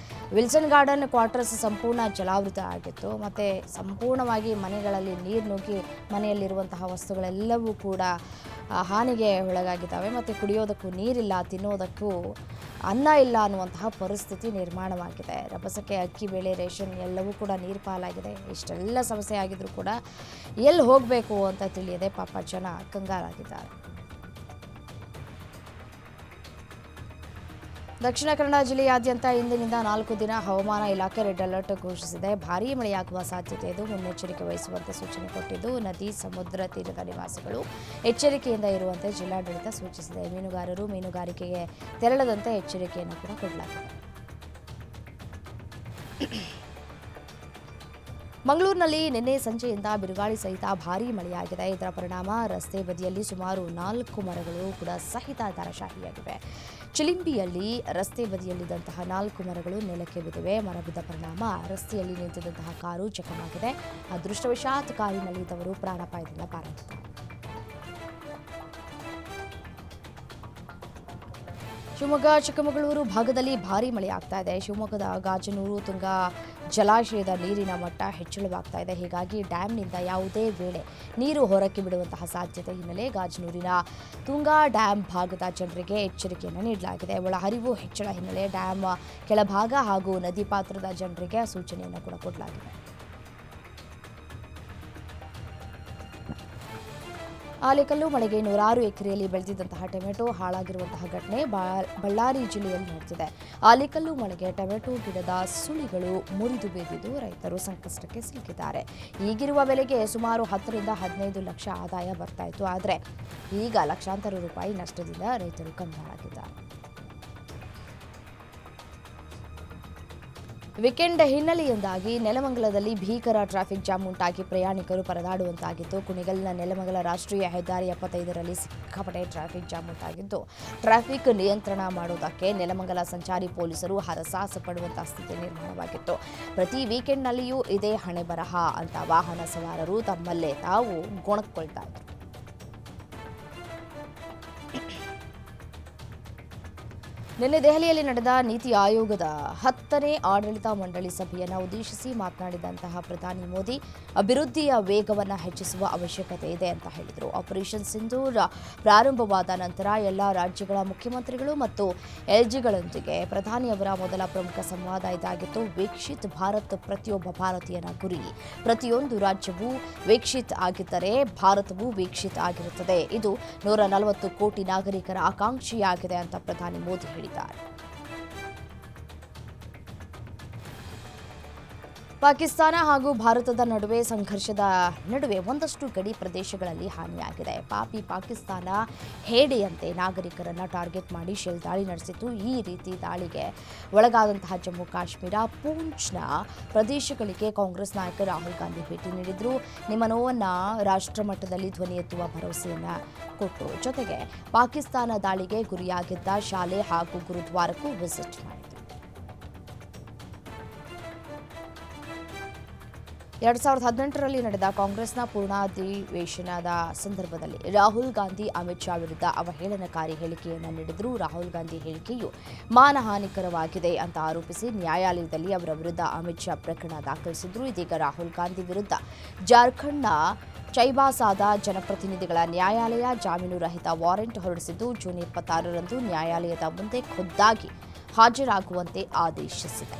ವಿಲ್ಸನ್ ಗಾರ್ಡನ್ ಕ್ವಾರ್ಟರ್ಸ್ ಸಂಪೂರ್ಣ ಜಲಾವೃತ ಆಗಿತ್ತು. ಮತ್ತು ಸಂಪೂರ್ಣವಾಗಿ ಮನೆಗಳಲ್ಲಿ ನೀರು ನುಗ್ಗಿ ಮನೆಯಲ್ಲಿರುವಂತಹ ವಸ್ತುಗಳೆಲ್ಲವೂ ಕೂಡ ಹಾನಿಗೆ ಒಳಗಾಗಿದ್ದಾವೆ. ಮತ್ತು ಕುಡಿಯೋದಕ್ಕೂ ನೀರಿಲ್ಲ, ತಿನ್ನೋದಕ್ಕೂ ಅನ್ನ ಇಲ್ಲ ಅನ್ನುವಂತಹ ಪರಿಸ್ಥಿತಿ ನಿರ್ಮಾಣವಾಗಿದೆ. ರಭಸಕ್ಕೆ ಅಕ್ಕಿ, ಬೇಳೆ, ರೇಷನ್ ಎಲ್ಲವೂ ಕೂಡ ನೀರು ಪಾಲಾಗಿದೆ. ಇಷ್ಟೆಲ್ಲ ಸಮಸ್ಯೆ ಆಗಿದ್ರೂ ಕೂಡ ಎಲ್ಲಿ ಹೋಗಬೇಕು ಅಂತ ತಿಳಿಯದೆ ಪಾಪ ಜನ ಕಂಗಾಲಾಗಿದ್ದಾರೆ. ದಕ್ಷಿಣ ಕನ್ನಡ ಜಿಲ್ಲೆಯಾದ್ಯಂತ ಇಂದಿನಿಂದ 4 ದಿನ ಹವಾಮಾನ ಇಲಾಖೆ ರೆಡ್ ಅಲರ್ಟ್ ಘೋಷಿಸಿದೆ. ಭಾರೀ ಮಳೆಯಾಗುವ ಸಾಧ್ಯತೆ ಇದೆ. ಮುನ್ನೆಚ್ಚರಿಕೆ ವಹಿಸುವಂತೆ ಸೂಚನೆ ಕೊಟ್ಟಿದ್ದು, ನದಿ, ಸಮುದ್ರ ತೀರದ ನಿವಾಸಿಗಳು ಎಚ್ಚರಿಕೆಯಿಂದ ಇರುವಂತೆ ಜಿಲ್ಲಾಡಳಿತ ಸೂಚಿಸಿದೆ. ಮೀನುಗಾರರು ಮೀನುಗಾರಿಕೆಗೆ ತೆರಳದಂತೆ ಎಚ್ಚರಿಕೆಯನ್ನು ಕೂಡ ಕೊಡಲಾಗಿದೆ. ಮಂಗಳೂರಿನಲ್ಲಿ ನಿನ್ನೆ ಸಂಜೆಯಿಂದ ಬಿರುಗಾಳಿ ಸಹಿತ ಭಾರೀ ಮಳೆಯಾಗಿದೆ. ಇದರ ಪರಿಣಾಮ ರಸ್ತೆ ಬದಿಯಲ್ಲಿ ಸುಮಾರು 4 ಮರಗಳು ಕೂಡ ಸಹಿತ ಧರಾಶಾಹಿಯಾಗಿವೆ. ಚಿಲಿಂಬಿಯಲ್ಲಿ ರಸ್ತೆ ಬದಿಯಲ್ಲಿದ್ದಂತಹ 4 ಮರಗಳು ನೆಲಕ್ಕೆ ಬಿದ್ದಿವೆ. ಮರ ಬಿದ್ದ ಪರಿಣಾಮ ರಸ್ತೆಯಲ್ಲಿ ನಿಂತಿದ್ದಂತಹ ಕಾರು ಜಖಮಾಗಿದೆ. ಅದೃಷ್ಟವಶಾತ್ ಕಾರಿನಲ್ಲಿದ್ದವರು ಪ್ರಾಣಾಪಾಯದಿಂದ ಪಾರಾಗಿದ್ದಾರೆ. ಶಿವಮೊಗ್ಗ, ಚಿಕ್ಕಮಗಳೂರು ಭಾಗದಲ್ಲಿ ಭಾರೀ ಮಳೆಯಾಗ್ತಾ ಇದೆ. ಶಿವಮೊಗ್ಗದ ಗಾಜನೂರು, ತುಂಗಾ ಜಲಾಶಯದ ನೀರಿನ ಮಟ್ಟ ಹೆಚ್ಚಳವಾಗ್ತಾ ಇದೆ. ಹೀಗಾಗಿ ಡ್ಯಾಂನಿಂದ ಯಾವುದೇ ವೇಳೆ ನೀರು ಹೊರಕ್ಕೆ ಬಿಡುವಂತಹ ಸಾಧ್ಯತೆ ಹಿನ್ನೆಲೆ ಗಾಜನೂರಿನ ತುಂಗಾ ಡ್ಯಾಂ ಭಾಗದ ಜನರಿಗೆ ಎಚ್ಚರಿಕೆಯನ್ನು ನೀಡಲಾಗಿದೆ. ಒಳಹರಿವು ಹೆಚ್ಚಳ ಹಿನ್ನೆಲೆ ಡ್ಯಾಂ ಕೆಳಭಾಗ ಹಾಗೂ ನದಿ ಪಾತ್ರದ ಜನರಿಗೆ ಸೂಚನೆಯನ್ನು ಕೂಡ ಕೊಡಲಾಗಿದೆ. ಆಲಿಕಲ್ಲು ಮಳೆಗೆ 100 ಎಕರೆಯಲ್ಲಿ ಬೆಳೆದಿದ್ದಂತಹ ಟೊಮೆಟೊ ಹಾಳಾಗಿರುವಂತಹ ಘಟನೆ ಬಳ್ಳಾರಿ ಜಿಲ್ಲೆಯಲ್ಲಿ ನಡೆದಿದೆ. ಆಲಿಕಲ್ಲು ಮಳೆಗೆ ಟೊಮೆಟೊ ಗಿಡದ ಸುಳಿಗಳು ಮುರಿದು ಬಿದ್ದಿದ್ದು ರೈತರು ಸಂಕಷ್ಟಕ್ಕೆ ಸಿಲುಕಿದ್ದಾರೆ. ಈಗಿರುವ ಬೆಲೆಗೆ ಸುಮಾರು 10 ರಿಂದ 15 ಲಕ್ಷ ಆದಾಯ ಬರ್ತಾ ಇತ್ತು. ಆದರೆ ಈಗ ಲಕ್ಷಾಂತರ ರೂಪಾಯಿ ನಷ್ಟದಿಂದ ರೈತರು ಕಂಗಾಲಾಗಿದ್ದಾರೆ. ವೀಕೆಂಡ್ ಹಿನ್ನೆಲೆಯಿಂದಾಗಿ ನೆಲಮಂಗಲದಲ್ಲಿ ಭೀಕರ ಟ್ರಾಫಿಕ್ ಜಾಮ್ ಉಂಟಾಗಿ ಪ್ರಯಾಣಿಕರು ಪರದಾಡುವಂತಾಗಿತ್ತು. ಕುಣಿಗಲ್ನ ನೆಲಮಂಗಲ ರಾಷ್ಟ್ರೀಯ ಹೆದ್ದಾರಿ 75ರಲ್ಲಿ ಸಿಕ್ಕಾಪಟ್ಟೆ ಟ್ರಾಫಿಕ್ ಜಾಮ್ ಉಂಟಾಗಿದ್ದು, ಟ್ರಾಫಿಕ್ ನಿಯಂತ್ರಣ ಮಾಡುವುದಕ್ಕೆ ನೆಲಮಂಗಲ ಸಂಚಾರಿ ಪೊಲೀಸರು ಹರಸಾಹಸ ಪಡುವಂತಹ ಸ್ಥಿತಿ ನಿರ್ಮಾಣವಾಗಿತ್ತು. ಪ್ರತಿ ವೀಕೆಂಡ್ನಲ್ಲಿಯೂ ಇದೇ ಹಣೆ ಬರಹ ಅಂತ ವಾಹನ ಸವಾರರು ತಮ್ಮಲ್ಲೇ ತಾವು ಗೊಣಕೊಳ್ತಾ ಇದ್ರು. ನಿನ್ನೆ ದೆಹಲಿಯಲ್ಲಿ ನಡೆದ ನೀತಿ ಆಯೋಗದ 10ನೇ ಆಡಳಿತ ಮಂಡಳಿ ಸಭೆಯನ್ನು ಉದ್ದೇಶಿಸಿ ಮಾತನಾಡಿದಂತಹ ಪ್ರಧಾನಿ ಮೋದಿ, ಅಭಿವೃದ್ಧಿಯ ವೇಗವನ್ನು ಹೆಚ್ಚಿಸುವ ಅವಶ್ಯಕತೆ ಇದೆ ಅಂತ ಹೇಳಿದರು. ಆಪರೇಷನ್ ಸಿಂಧೂರ್ ಪ್ರಾರಂಭವಾದ ನಂತರ ಎಲ್ಲ ರಾಜ್ಯಗಳ ಮುಖ್ಯಮಂತ್ರಿಗಳು ಮತ್ತು ಎಲ್ಜಿಗಳೊಂದಿಗೆ ಪ್ರಧಾನಿಯವರ ಮೊದಲ ಪ್ರಮುಖ ಸಂವಾದ ಇದಾಗಿತ್ತು. ವೀಕ್ಷಿತ್ ಭಾರತ್ ಪ್ರತಿಯೊಬ್ಬ ಭಾರತೀಯನ ಗುರಿ. ಪ್ರತಿಯೊಂದು ರಾಜ್ಯವೂ ವೀಕ್ಷಿತ್ ಆಗಿದ್ದರೆ ಭಾರತವೂ ವೀಕ್ಷಿತ್ ಆಗಿರುತ್ತದೆ. ಇದು 140 ಕೋಟಿ ನಾಗರಿಕರ ಆಕಾಂಕ್ಷೆಯಾಗಿದೆ ಅಂತ ಪ್ರಧಾನಿ ಮೋದಿ ಹೇಳಿದ್ದಾರೆ. ಪಾಕಿಸ್ತಾನ ಹಾಗೂ ಭಾರತದ ಸಂಘರ್ಷದ ನಡುವೆ ಒಂದಷ್ಟು ಗಡಿ ಪ್ರದೇಶಗಳಲ್ಲಿ ಹಾನಿಯಾಗಿದೆ. ಪಾಕಿಸ್ತಾನ ಹೇಡೆಯಂತೆ ನಾಗರಿಕರನ್ನು ಟಾರ್ಗೆಟ್ ಮಾಡಿ ಶೆಲ್ ದಾಳಿ ನಡೆಸಿತ್ತು. ಈ ರೀತಿ ದಾಳಿಗೆ ಒಳಗಾದಂತಹ ಜಮ್ಮು ಕಾಶ್ಮೀರ, ಪೂಂಚ್ನ ಪ್ರದೇಶಗಳಿಗೆ ಕಾಂಗ್ರೆಸ್ ನಾಯಕ ರಾಹುಲ್ ಗಾಂಧಿ ಭೇಟಿ ನೀಡಿದ್ರು. ನಿಮ್ಮ ನೋವನ್ನು ರಾಷ್ಟ್ರಮಟ್ಟದಲ್ಲಿ ಧ್ವನಿ ಎತ್ತುವ ಭರವಸೆಯನ್ನು ಕೊಟ್ಟರು. ಜೊತೆಗೆ ಪಾಕಿಸ್ತಾನ ದಾಳಿಗೆ ಗುರಿಯಾಗಿದ್ದ ಶಾಲೆ ಹಾಗೂ ಗುರುದ್ವಾರಕ್ಕೂ ವಿಸಿಟ್ ಮಾಡಿದರು. 2018ರಲ್ಲಿ ನಡೆದ ಕಾಂಗ್ರೆಸ್ನ ಪೂರ್ಣಾಧಿವೇಶನದ ಸಂದರ್ಭದಲ್ಲಿ ರಾಹುಲ್ ಗಾಂಧಿ ಅಮಿತ್ ಶಾ ವಿರುದ್ಧ ಅವಹೇಳನಕಾರಿ ಹೇಳಿಕೆಯನ್ನು ನೀಡಿದರು. ರಾಹುಲ್ ಗಾಂಧಿ ಹೇಳಿಕೆಯು ಮಾನಹಾನಿಕರವಾಗಿದೆ ಅಂತ ಆರೋಪಿಸಿ ನ್ಯಾಯಾಲಯದಲ್ಲಿ ಅವರ ವಿರುದ್ಧ ಅಮಿತ್ ಶಾ ಪ್ರಕರಣ ದಾಖಲಿಸಿದ್ರು. ಇದೀಗ ರಾಹುಲ್ ಗಾಂಧಿ ವಿರುದ್ಧ ಜಾರ್ಖಂಡ್ನ ಚೈಬಾಸಾದ ಜನಪ್ರತಿನಿಧಿಗಳ ನ್ಯಾಯಾಲಯ ಜಾಮೀನು ರಹಿತ ವಾರೆಂಟ್ ಹೊರಡಿಸಿದ್ದು, ಜೂನ್ 26ರಂದು ನ್ಯಾಯಾಲಯದ ಮುಂದೆ ಖುದ್ದಾಗಿ ಹಾಜರಾಗುವಂತೆ ಆದೇಶಿಸಿದೆ.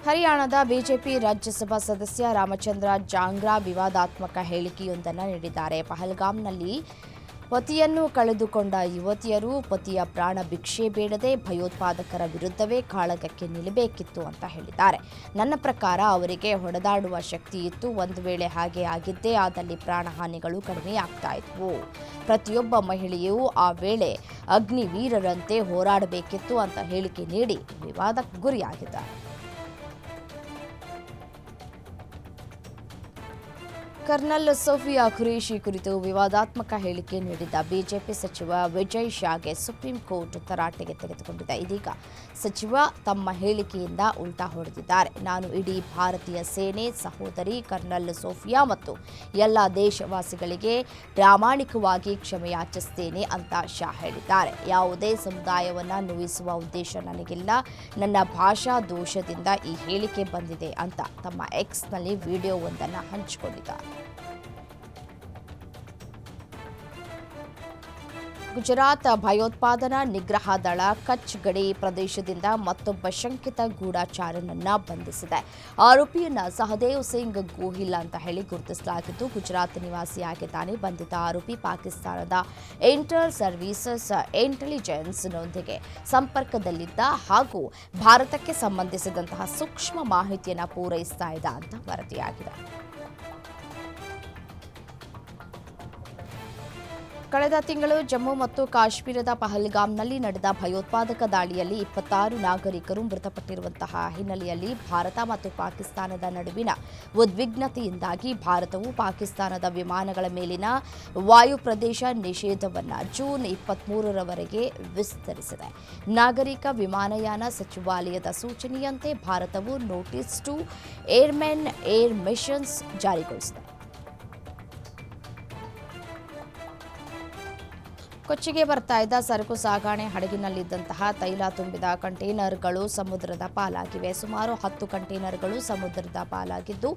ಹರಿಯಾಣದ ಬಿಜೆಪಿ ರಾಜ್ಯಸಭಾ ಸದಸ್ಯ ರಾಮಚಂದ್ರ ಜಾಂಗ್ರಾ ವಿವಾದಾತ್ಮಕ ಹೇಳಿಕೆಯೊಂದನ್ನು ನೀಡಿದ್ದಾರೆ. ಪಹಲ್ಗಾಮ್ನಲ್ಲಿ ಪತಿಯನ್ನು ಕಳೆದುಕೊಂಡ ಯುವತಿಯರು ಪತಿಯ ಪ್ರಾಣ ಭಿಕ್ಷೆ ಬೇಡದೆ ಭಯೋತ್ಪಾದಕರ ವಿರುದ್ಧವೇ ಕಾಳಗಕ್ಕೆ ನಿಲ್ಲಬೇಕಿತ್ತು ಅಂತ ಹೇಳಿದ್ದಾರೆ. ನನ್ನ ಪ್ರಕಾರ ಅವರಿಗೆ ಹೊಡೆದಾಡುವ ಶಕ್ತಿ ಇತ್ತು. ಒಂದು ವೇಳೆ ಹಾಗೆ ಆಗಿದ್ದೇ ಆದಲ್ಲಿ ಪ್ರಾಣಹಾನಿಗಳು ಕಡಿಮೆಯಾಗ್ತಾ ಇದ್ವು. ಪ್ರತಿಯೊಬ್ಬ ಮಹಿಳೆಯೂ ಆ ವೇಳೆ ಅಗ್ನಿವೀರರಂತೆ ಹೋರಾಡಬೇಕಿತ್ತು ಅಂತ ಹೇಳಿಕೆ ನೀಡಿ ವಿವಾದಕ್ಕೆ ಗುರಿಯಾಗಿದ್ದಾರೆ. ಕರ್ನಲ್ ಸೋಫಿಯಾ ಖುರೇಷಿ ಕುರಿತು ವಿವಾದಾತ್ಮಕ ಹೇಳಿಕೆ ನೀಡಿದ್ದ ಬಿಜೆಪಿ ಸಚಿವ ವಿಜಯ್ ಶಾಗೆ ಸುಪ್ರೀಂ ಕೋರ್ಟ್ ತರಾಟೆಗೆ ತೆಗೆದುಕೊಂಡಿದೆ. ಇದೀಗ ಸಚಿವ ತಮ್ಮ ಹೇಳಿಕೆಯಿಂದ ಉಲ್ಟಾ ಹೊಡೆದಿದ್ದಾರೆ. ನಾನು ಇಡೀ ಭಾರತೀಯ ಸೇನೆ, ಸಹೋದರಿ ಕರ್ನಲ್ ಸೋಫಿಯಾ ಮತ್ತು ಎಲ್ಲ ದೇಶವಾಸಿಗಳಿಗೆ ಪ್ರಾಮಾಣಿಕವಾಗಿ ಕ್ಷಮೆಯಾಚಿಸುತ್ತೇನೆ ಅಂತ ಶಾ ಹೇಳಿದ್ದಾರೆ. ಯಾವುದೇ ಸಮುದಾಯವನ್ನು ನೋಯಿಸುವ ಉದ್ದೇಶ ನನಗಿಲ್ಲ. ನನ್ನ ಭಾಷಾ ದೋಷದಿಂದ ಈ ಹೇಳಿಕೆ ಬಂದಿದೆ ಅಂತ ತಮ್ಮ ಎಕ್ಸ್ನಲ್ಲಿ ವಿಡಿಯೋವೊಂದನ್ನು ಹಂಚಿಕೊಂಡಿದ್ದಾರೆ. ಗುಜರಾತ್ ಭಯೋತ್ಪಾದನಾ ನಿಗ್ರಹ ದಳ ಕಚ್ ಗಡಿ ಪ್ರದೇಶದಿಂದ ಮತ್ತೊಬ್ಬ ಶಂಕಿತ ಗೂಢಚಾರನನ್ನ ಬಂಧಿಸಿದೆ. ಆರೋಪಿಯನ್ನ ಸಹದೇವ್ ಸಿಂಗ್ ಗೋಹಿಲ್ ಅಂತ ಹೇಳಿ ಗುರುತಿಸಲಾಗಿದ್ದು, ಗುಜರಾತ್ ನಿವಾಸಿಯಾಗಿದ್ದಾನೆ. ಬಂಧಿತ ಆರೋಪಿ ಪಾಕಿಸ್ತಾನದ ಇಂಟರ್ ಸರ್ವೀಸಸ್ ಇಂಟೆಲಿಜೆನ್ಸ್ನೊಂದಿಗೆ ಸಂಪರ್ಕದಲ್ಲಿದ್ದ ಹಾಗೂ ಭಾರತಕ್ಕೆ ಸಂಬಂಧಿಸಿದಂತಹ ಸೂಕ್ಷ್ಮ ಮಾಹಿತಿಯನ್ನು ಪೂರೈಸ್ತಾ ಇದ್ದ ಅಂತ ವರದಿಯಾಗಿದೆ. ಕಳೆದ ತಿಂಗಳು ಜಮ್ಮು ಮತ್ತು ಕಾಶ್ಮೀರದ ಪಹಲ್ಗಾಮ್ನಲ್ಲಿ ನಡೆದ ಭಯೋತ್ಪಾದಕ ದಾಳಿಯಲ್ಲಿ 26 ನಾಗರಿಕರು ಮೃತಪಟ್ಟಿರುವಂತಹ ಹಿನ್ನೆಲೆಯಲ್ಲಿ ಭಾರತ ಮತ್ತು ಪಾಕಿಸ್ತಾನದ ನಡುವಿನ ಉದ್ವಿಗ್ನತೆಯಿಂದಾಗಿ ಭಾರತವು ಪಾಕಿಸ್ತಾನದ ವಿಮಾನಗಳ ಮೇಲಿನ ವಾಯು ಪ್ರದೇಶ ನಿಷೇಧವನ್ನು ಜೂನ್ 23ರವರೆಗೆ ವಿಸ್ತರಿಸಿದೆ. ನಾಗರಿಕ ವಿಮಾನಯಾನ ಸಚಿವಾಲಯದ ಸೂಚನೆಯಂತೆ ಭಾರತವು notice to airmen air missions ಜಾರಿಗೊಳಿಸಿದೆ. ಕೊಚ್ಚಿಗೆ ಬರ್ತಾ ಇದ್ದ ಸರಕು ಸಾಗಣೆ ಹಡಗಿನಲ್ಲಿದ್ದಂತಹ ತೈಲ ತುಂಬಿದ ಕಂಟೈನರ್ಗಳು ಸಮುದ್ರದ ಪಾಲಾಗಿವೆ. ಸುಮಾರು 10 ಕಂಟೈನರ್ಗಳು ಸಮುದ್ರದ ಪಾಲಾಗಿದ್ದು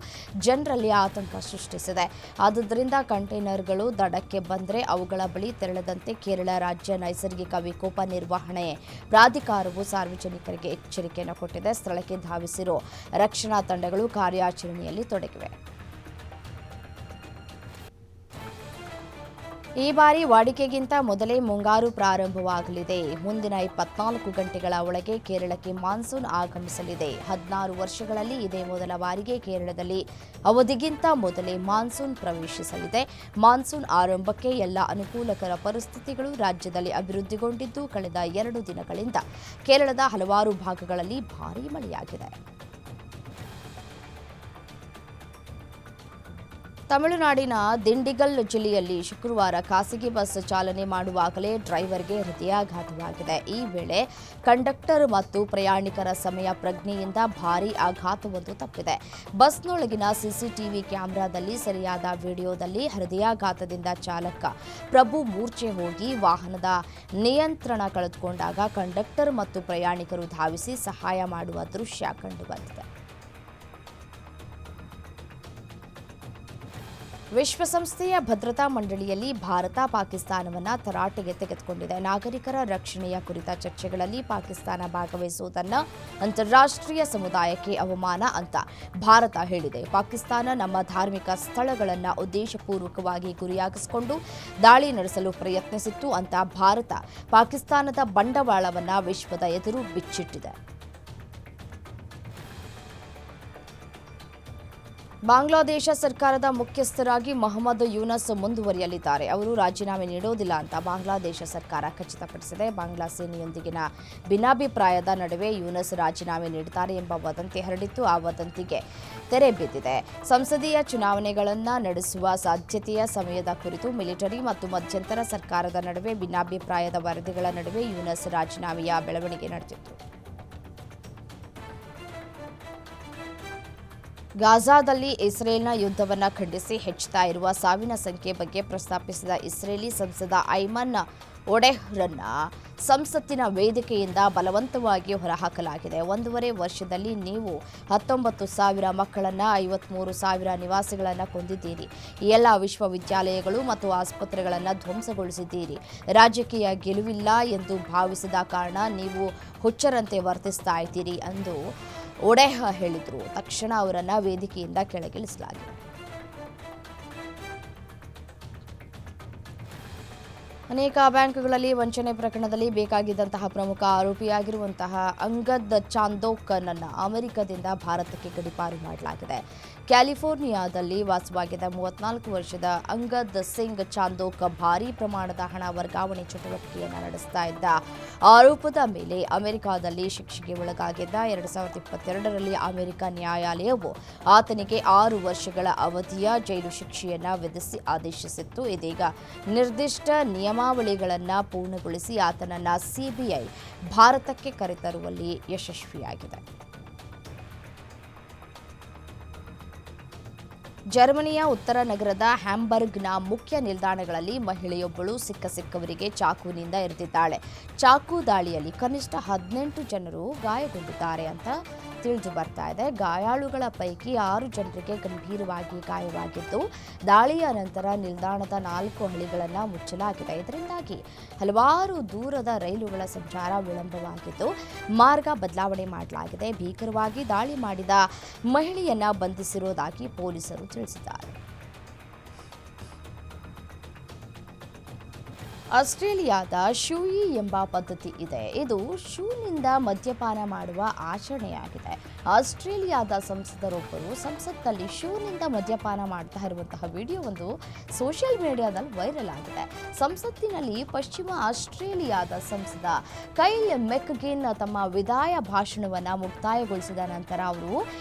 ಜನರಲ್ಲಿ ಆತಂಕ ಸೃಷ್ಟಿಸಿದೆ. ಆದುದರಿಂದ ಕಂಟೈನರ್ಗಳು ದಡಕ್ಕೆ ಬಂದರೆ ಅವುಗಳ ಬಳಿ ತೆರಳದಂತೆ ಕೇರಳ ರಾಜ್ಯ ನೈಸರ್ಗಿಕ ವಿಕೋಪ ನಿರ್ವಹಣೆ ಪ್ರಾಧಿಕಾರವು ಸಾರ್ವಜನಿಕರಿಗೆ ಎಚ್ಚರಿಕೆಯನ್ನು ಕೊಟ್ಟಿದೆ. ಸ್ಥಳಕ್ಕೆ ಧಾವಿಸಿರೋ ರಕ್ಷಣಾ ತಂಡಗಳು ಕಾರ್ಯಾಚರಣೆಯಲ್ಲಿ ತೊಡಗಿವೆ. ಈ ಬಾರಿ ವಾಡಿಕೆಗಿಂತ ಮೊದಲೇ ಮುಂಗಾರು ಪ್ರಾರಂಭವಾಗಲಿದೆ. ಮುಂದಿನ 24 ಗಂಟೆಗಳ ಒಳಗೆ ಕೇರಳಕ್ಕೆ ಮಾನ್ಸೂನ್ ಆಗಮಿಸಲಿದೆ. 16 ವರ್ಷಗಳಲ್ಲಿ ಇದೇ ಮೊದಲ ಬಾರಿಗೆ ಕೇರಳದಲ್ಲಿ ಅವಧಿಗಿಂತ ಮೊದಲೇ ಮಾನ್ಸೂನ್ ಪ್ರವೇಶಿಸಲಿದೆ. ಮಾನ್ಸೂನ್ ಆರಂಭಕ್ಕೆ ಎಲ್ಲ ಅನುಕೂಲಕರ ಪರಿಸ್ಥಿತಿಗಳು ರಾಜ್ಯದಲ್ಲಿ ಅಭಿವೃದ್ಧಿಗೊಂಡಿದ್ದು, ಕಳೆದ 2 ದಿನಗಳಿಂದ ಕೇರಳದ ಹಲವಾರು ಭಾಗಗಳಲ್ಲಿ ಭಾರೀ ಮಳೆಯಾಗಿದೆ. ತಮಿಳುನಾಡಿನ ದಿಂಡಿಗಲ್ ಜಿಲ್ಲೆಯಲ್ಲಿ ಶುಕ್ರವಾರ ಖಾಸಗಿ ಬಸ್ ಚಾಲನೆ ಮಾಡುವಾಗಲೇ ಡ್ರೈವರ್ಗೆ ಹೃದಯಾಘಾತವಾಗಿದೆ. ಈ ವೇಳೆ ಕಂಡಕ್ಟರ್ ಮತ್ತು ಪ್ರಯಾಣಿಕರ ಸಮಯ ಪ್ರಜ್ಞೆಯಿಂದ ಭಾರೀ ಆಘಾತವೊಂದು ತಪ್ಪಿದೆ. ಬಸ್ನೊಳಗಿನ ಸಿಸಿಟಿವಿ ಕ್ಯಾಮೆರಾದಲ್ಲಿ ಸೆರೆಯಾದ ವಿಡಿಯೋದಲ್ಲಿ ಹೃದಯಾಘಾತದಿಂದ ಚಾಲಕ ಪ್ರಭು ಮೂರ್ಛೆ ಹೋಗಿ ವಾಹನದ ನಿಯಂತ್ರಣ ಕಳೆದುಕೊಂಡಾಗ ಕಂಡಕ್ಟರ್ ಮತ್ತು ಪ್ರಯಾಣಿಕರು ಧಾವಿಸಿ ಸಹಾಯ ಮಾಡುವ ದೃಶ್ಯ ಕಂಡುಬಂದಿದೆ. ವಿಶ್ವಸಂಸ್ಥೆಯ ಭದ್ರತಾ ಮಂಡಳಿಯಲ್ಲಿ ಭಾರತ ಪಾಕಿಸ್ತಾನವನ್ನು ತರಾಟೆಗೆ ತೆಗೆದುಕೊಂಡಿದೆ. ನಾಗರಿಕರ ರಕ್ಷಣೆಯ ಕುರಿತ ಚರ್ಚೆಗಳಲ್ಲಿ ಪಾಕಿಸ್ತಾನ ಭಾಗವಹಿಸುವುದನ್ನು ಅಂತಾರಾಷ್ಟ್ರೀಯ ಸಮುದಾಯಕ್ಕೆ ಅವಮಾನ ಅಂತ ಭಾರತ ಹೇಳಿದೆ. ಪಾಕಿಸ್ತಾನ ನಮ್ಮ ಧಾರ್ಮಿಕ ಸ್ಥಳಗಳನ್ನು ಉದ್ದೇಶಪೂರ್ವಕವಾಗಿ ಗುರಿಯಾಗಿಸಿಕೊಂಡು ದಾಳಿ ನಡೆಸಲು ಪ್ರಯತ್ನಿಸಿತ್ತು ಅಂತ ಭಾರತ ಪಾಕಿಸ್ತಾನದ ಬಂಡವಾಳವನ್ನು ವಿಶ್ವದ ಎದುರು ಬಿಚ್ಚಿಟ್ಟಿದೆ. ಬಾಂಗ್ಲಾದೇಶ ಸರ್ಕಾರದ ಮುಖ್ಯಸ್ಥರಾಗಿ ಮೊಹಮ್ಮದ್ ಯೂನಸ್ ಮುಂದುವರಿಯಲಿದ್ದಾರೆ. ಅವರು ರಾಜೀನಾಮೆ ನೀಡೋದಿಲ್ಲ ಅಂತ ಬಾಂಗ್ಲಾದೇಶ ಸರ್ಕಾರ ಖಚಿತಪಡಿಸಿದೆ. ಬಾಂಗ್ಲಾ ಸೇನೆಯೊಂದಿಗಿನ ಭಿನ್ನಾಭಿಪ್ರಾಯದ ನಡುವೆ ಯೂನಸ್ ರಾಜೀನಾಮೆ ನೀಡುತ್ತಾರೆ ಎಂಬ ವದಂತಿ ಹರಡಿತ್ತು. ಆ ವದಂತಿಗೆ ತೆರೆ ಬಿದ್ದಿದೆ. ಸಂಸದೀಯ ಚುನಾವಣೆಗಳನ್ನು ನಡೆಸುವ ಸಾಧ್ಯತೆಯ ಸಮಯದ ಕುರಿತು ಮಿಲಿಟರಿ ಮತ್ತು ಮಧ್ಯಂತರ ಸರ್ಕಾರದ ನಡುವೆ ಭಿನ್ನಾಭಿಪ್ರಾಯದ ವರದಿಗಳ ನಡುವೆ ಯೂನಸ್ ರಾಜೀನಾಮೆಯ ಬೆಳವಣಿಗೆ ನಡೆದಿತ್ತು. ಗಾಜಾದಲ್ಲಿ ಇಸ್ರೇಲ್ನ ಯುದ್ಧವನ್ನು ಖಂಡಿಸಿ ಹೆಚ್ಚುತ್ತಾ ಇರುವ ಸಾವಿನ ಸಂಖ್ಯೆ ಬಗ್ಗೆ ಪ್ರಸ್ತಾಪಿಸಿದ ಇಸ್ರೇಲಿ ಸಂಸದ ಐಮನ್ ಒಡೆಹ್ರನ್ನ ಸಂಸತ್ತಿನ ವೇದಿಕೆಯಿಂದ ಬಲವಂತವಾಗಿ ಹೊರಹಾಕಲಾಗಿದೆ. 1.5 ವರ್ಷದಲ್ಲಿ ನೀವು 19,000 ಮಕ್ಕಳನ್ನು 53,000 ನಿವಾಸಿಗಳನ್ನು ಕೊಂದಿದ್ದೀರಿ. ಎಲ್ಲ ವಿಶ್ವವಿದ್ಯಾಲಯಗಳು ಮತ್ತು ಆಸ್ಪತ್ರೆಗಳನ್ನು ಧ್ವಂಸಗೊಳಿಸಿದ್ದೀರಿ. ರಾಜಕೀಯ ಗೆಲುವಿಲ್ಲ ಎಂದು ಭಾವಿಸಿದ ಕಾರಣ ನೀವು ಹುಚ್ಚರಂತೆ ವರ್ತಿಸ್ತಾ ಇದ್ದೀರಿ ಎಂದು ಒಡೆಹ ಹೇಳಿದರು. ತಕ್ಷಣ ಅವರನ್ನು ವೇದಿಕೆಯಿಂದ ಕೆಳಗಿಳಿಸಲಾಗಿದೆ. ಅನೇಕ ಬ್ಯಾಂಕ್ಗಳಲ್ಲಿ ವಂಚನೆ ಪ್ರಕರಣದಲ್ಲಿ ಬೇಕಾಗಿದ್ದಂತಹ ಪ್ರಮುಖ ಆರೋಪಿಯಾಗಿರುವಂತಹ ಅಂಗದ್ ಚಾಂದೋಕನನ್ನು ಅಮೆರಿಕದಿಂದ ಭಾರತಕ್ಕೆ ಗಡೀಪಾರು ಮಾಡಲಾಗಿದೆ. ಕ್ಯಾಲಿಫೋರ್ನಿಯಾದಲ್ಲಿ ವಾಸವಾಗಿದ್ದ 34 ವರ್ಷದ ಅಂಗದ್ ಸಿಂಗ್ ಚಾಂದೋಕ್ ಭಾರೀ ಪ್ರಮಾಣದ ಹಣ ವರ್ಗಾವಣೆ ಚಟುವಟಿಕೆಯನ್ನು ನಡೆಸ್ತಾ ಇದ್ದ ಆರೋಪದ ಮೇಲೆ ಅಮೆರಿಕದಲ್ಲಿ ಶಿಕ್ಷೆಗೆ ಒಳಗಾಗಿದ್ದ 2022ರಲ್ಲಿ ಅಮೆರಿಕ ನ್ಯಾಯಾಲಯವು ಆತನಿಗೆ 6 ವರ್ಷಗಳ ಅವಧಿಯ ಜೈಲು ಶಿಕ್ಷೆಯನ್ನು ವಿಧಿಸಿ ಆದೇಶಿಸಿತ್ತು. ಇದೀಗ ನಿರ್ದಿಷ್ಟ ನಿಯಮಾವಳಿಗಳನ್ನು ಪೂರ್ಣಗೊಳಿಸಿ ಆತನನ್ನು ಸಿಬಿಐ ಭಾರತಕ್ಕೆ ಕರೆತರುವಲ್ಲಿ ಯಶಸ್ವಿಯಾಗಿದೆ. ಜರ್ಮನಿಯ ಉತ್ತರ ನಗರದ ಹ್ಯಾಂಬರ್ಗ್ನ ಮುಖ್ಯ ನಿಲ್ದಾಣಗಳಲ್ಲಿ ಮಹಿಳೆಯೊಬ್ಬಳು ಸಿಕ್ಕವರಿಗೆ ಚಾಕುವಿನಿಂದ ಇರಿದಿದ್ದಾಳೆ. ಚಾಕು ದಾಳಿಯಲ್ಲಿ ಕನಿಷ್ಠ 18 ಜನರು ಗಾಯಗೊಂಡಿದ್ದಾರೆ ಅಂತ ತಿಳಿದು ಬರ್ತಾ ಇದೆ. ಗಾಯಾಳುಗಳ ಪೈಕಿ 6 ಜನರಿಗೆ ಗಂಭೀರವಾಗಿ ಗಾಯವಾಗಿದ್ದು, ದಾಳಿಯ ನಂತರ ನಿಲ್ದಾಣದ 4 ಹಳಿಗಳನ್ನು ಮುಚ್ಚಲಾಗಿದೆ. ಇದರಿಂದಾಗಿ ಹಲವಾರು ದೂರದ ರೈಲುಗಳ ಸಂಚಾರ ವಿಳಂಬವಾಗಿದ್ದು, ಮಾರ್ಗ ಬದಲಾವಣೆ ಮಾಡಲಾಗಿದೆ. ಭೀಕರವಾಗಿ ದಾಳಿ ಮಾಡಿದ ಮಹಿಳೆಯನ್ನ ಬಂಧಿಸಿರುವುದಾಗಿ ಪೊಲೀಸರು ತಿಳಿಸಿದ್ದಾರೆ. ಆಸ್ಟ್ರೇಲಿಯಾದ ಶೂಯಿ ಎಂಬ ಪದ್ಧತಿ ಇದೆ. ಇದು ಶೂನಿಂದ ಮದ್ಯಪಾನ ಮಾಡುವ ಆಚರಣೆಯಾಗಿದೆ. ಆಸ್ಟ್ರೇಲಿಯಾದ ಸಂಸದರೊಬ್ಬರು ಸಂಸತ್ನಲ್ಲಿ ಶೂನಿಂದ ಮದ್ಯಪಾನ ಮಾಡ್ತಾ ಇರುವಂತಹ ವಿಡಿಯೋ ಒಂದು ಸೋಷಿಯಲ್ ಮೀಡಿಯಾದಲ್ಲಿ ವೈರಲ್ ಆಗಿದೆ. ಸಂಸತ್ತಿನಲ್ಲಿ ಪಶ್ಚಿಮ ಆಸ್ಟ್ರೇಲಿಯಾದ ಸಂಸದ ಕೈಲ್ ಮೆಕ್ಗಿನ್ ತಮ್ಮ ವಿದಾಯ ಭಾಷಣವನ್ನು ಮುಕ್ತಾಯಗೊಳಿಸಿದ ನಂತರ ಅವರು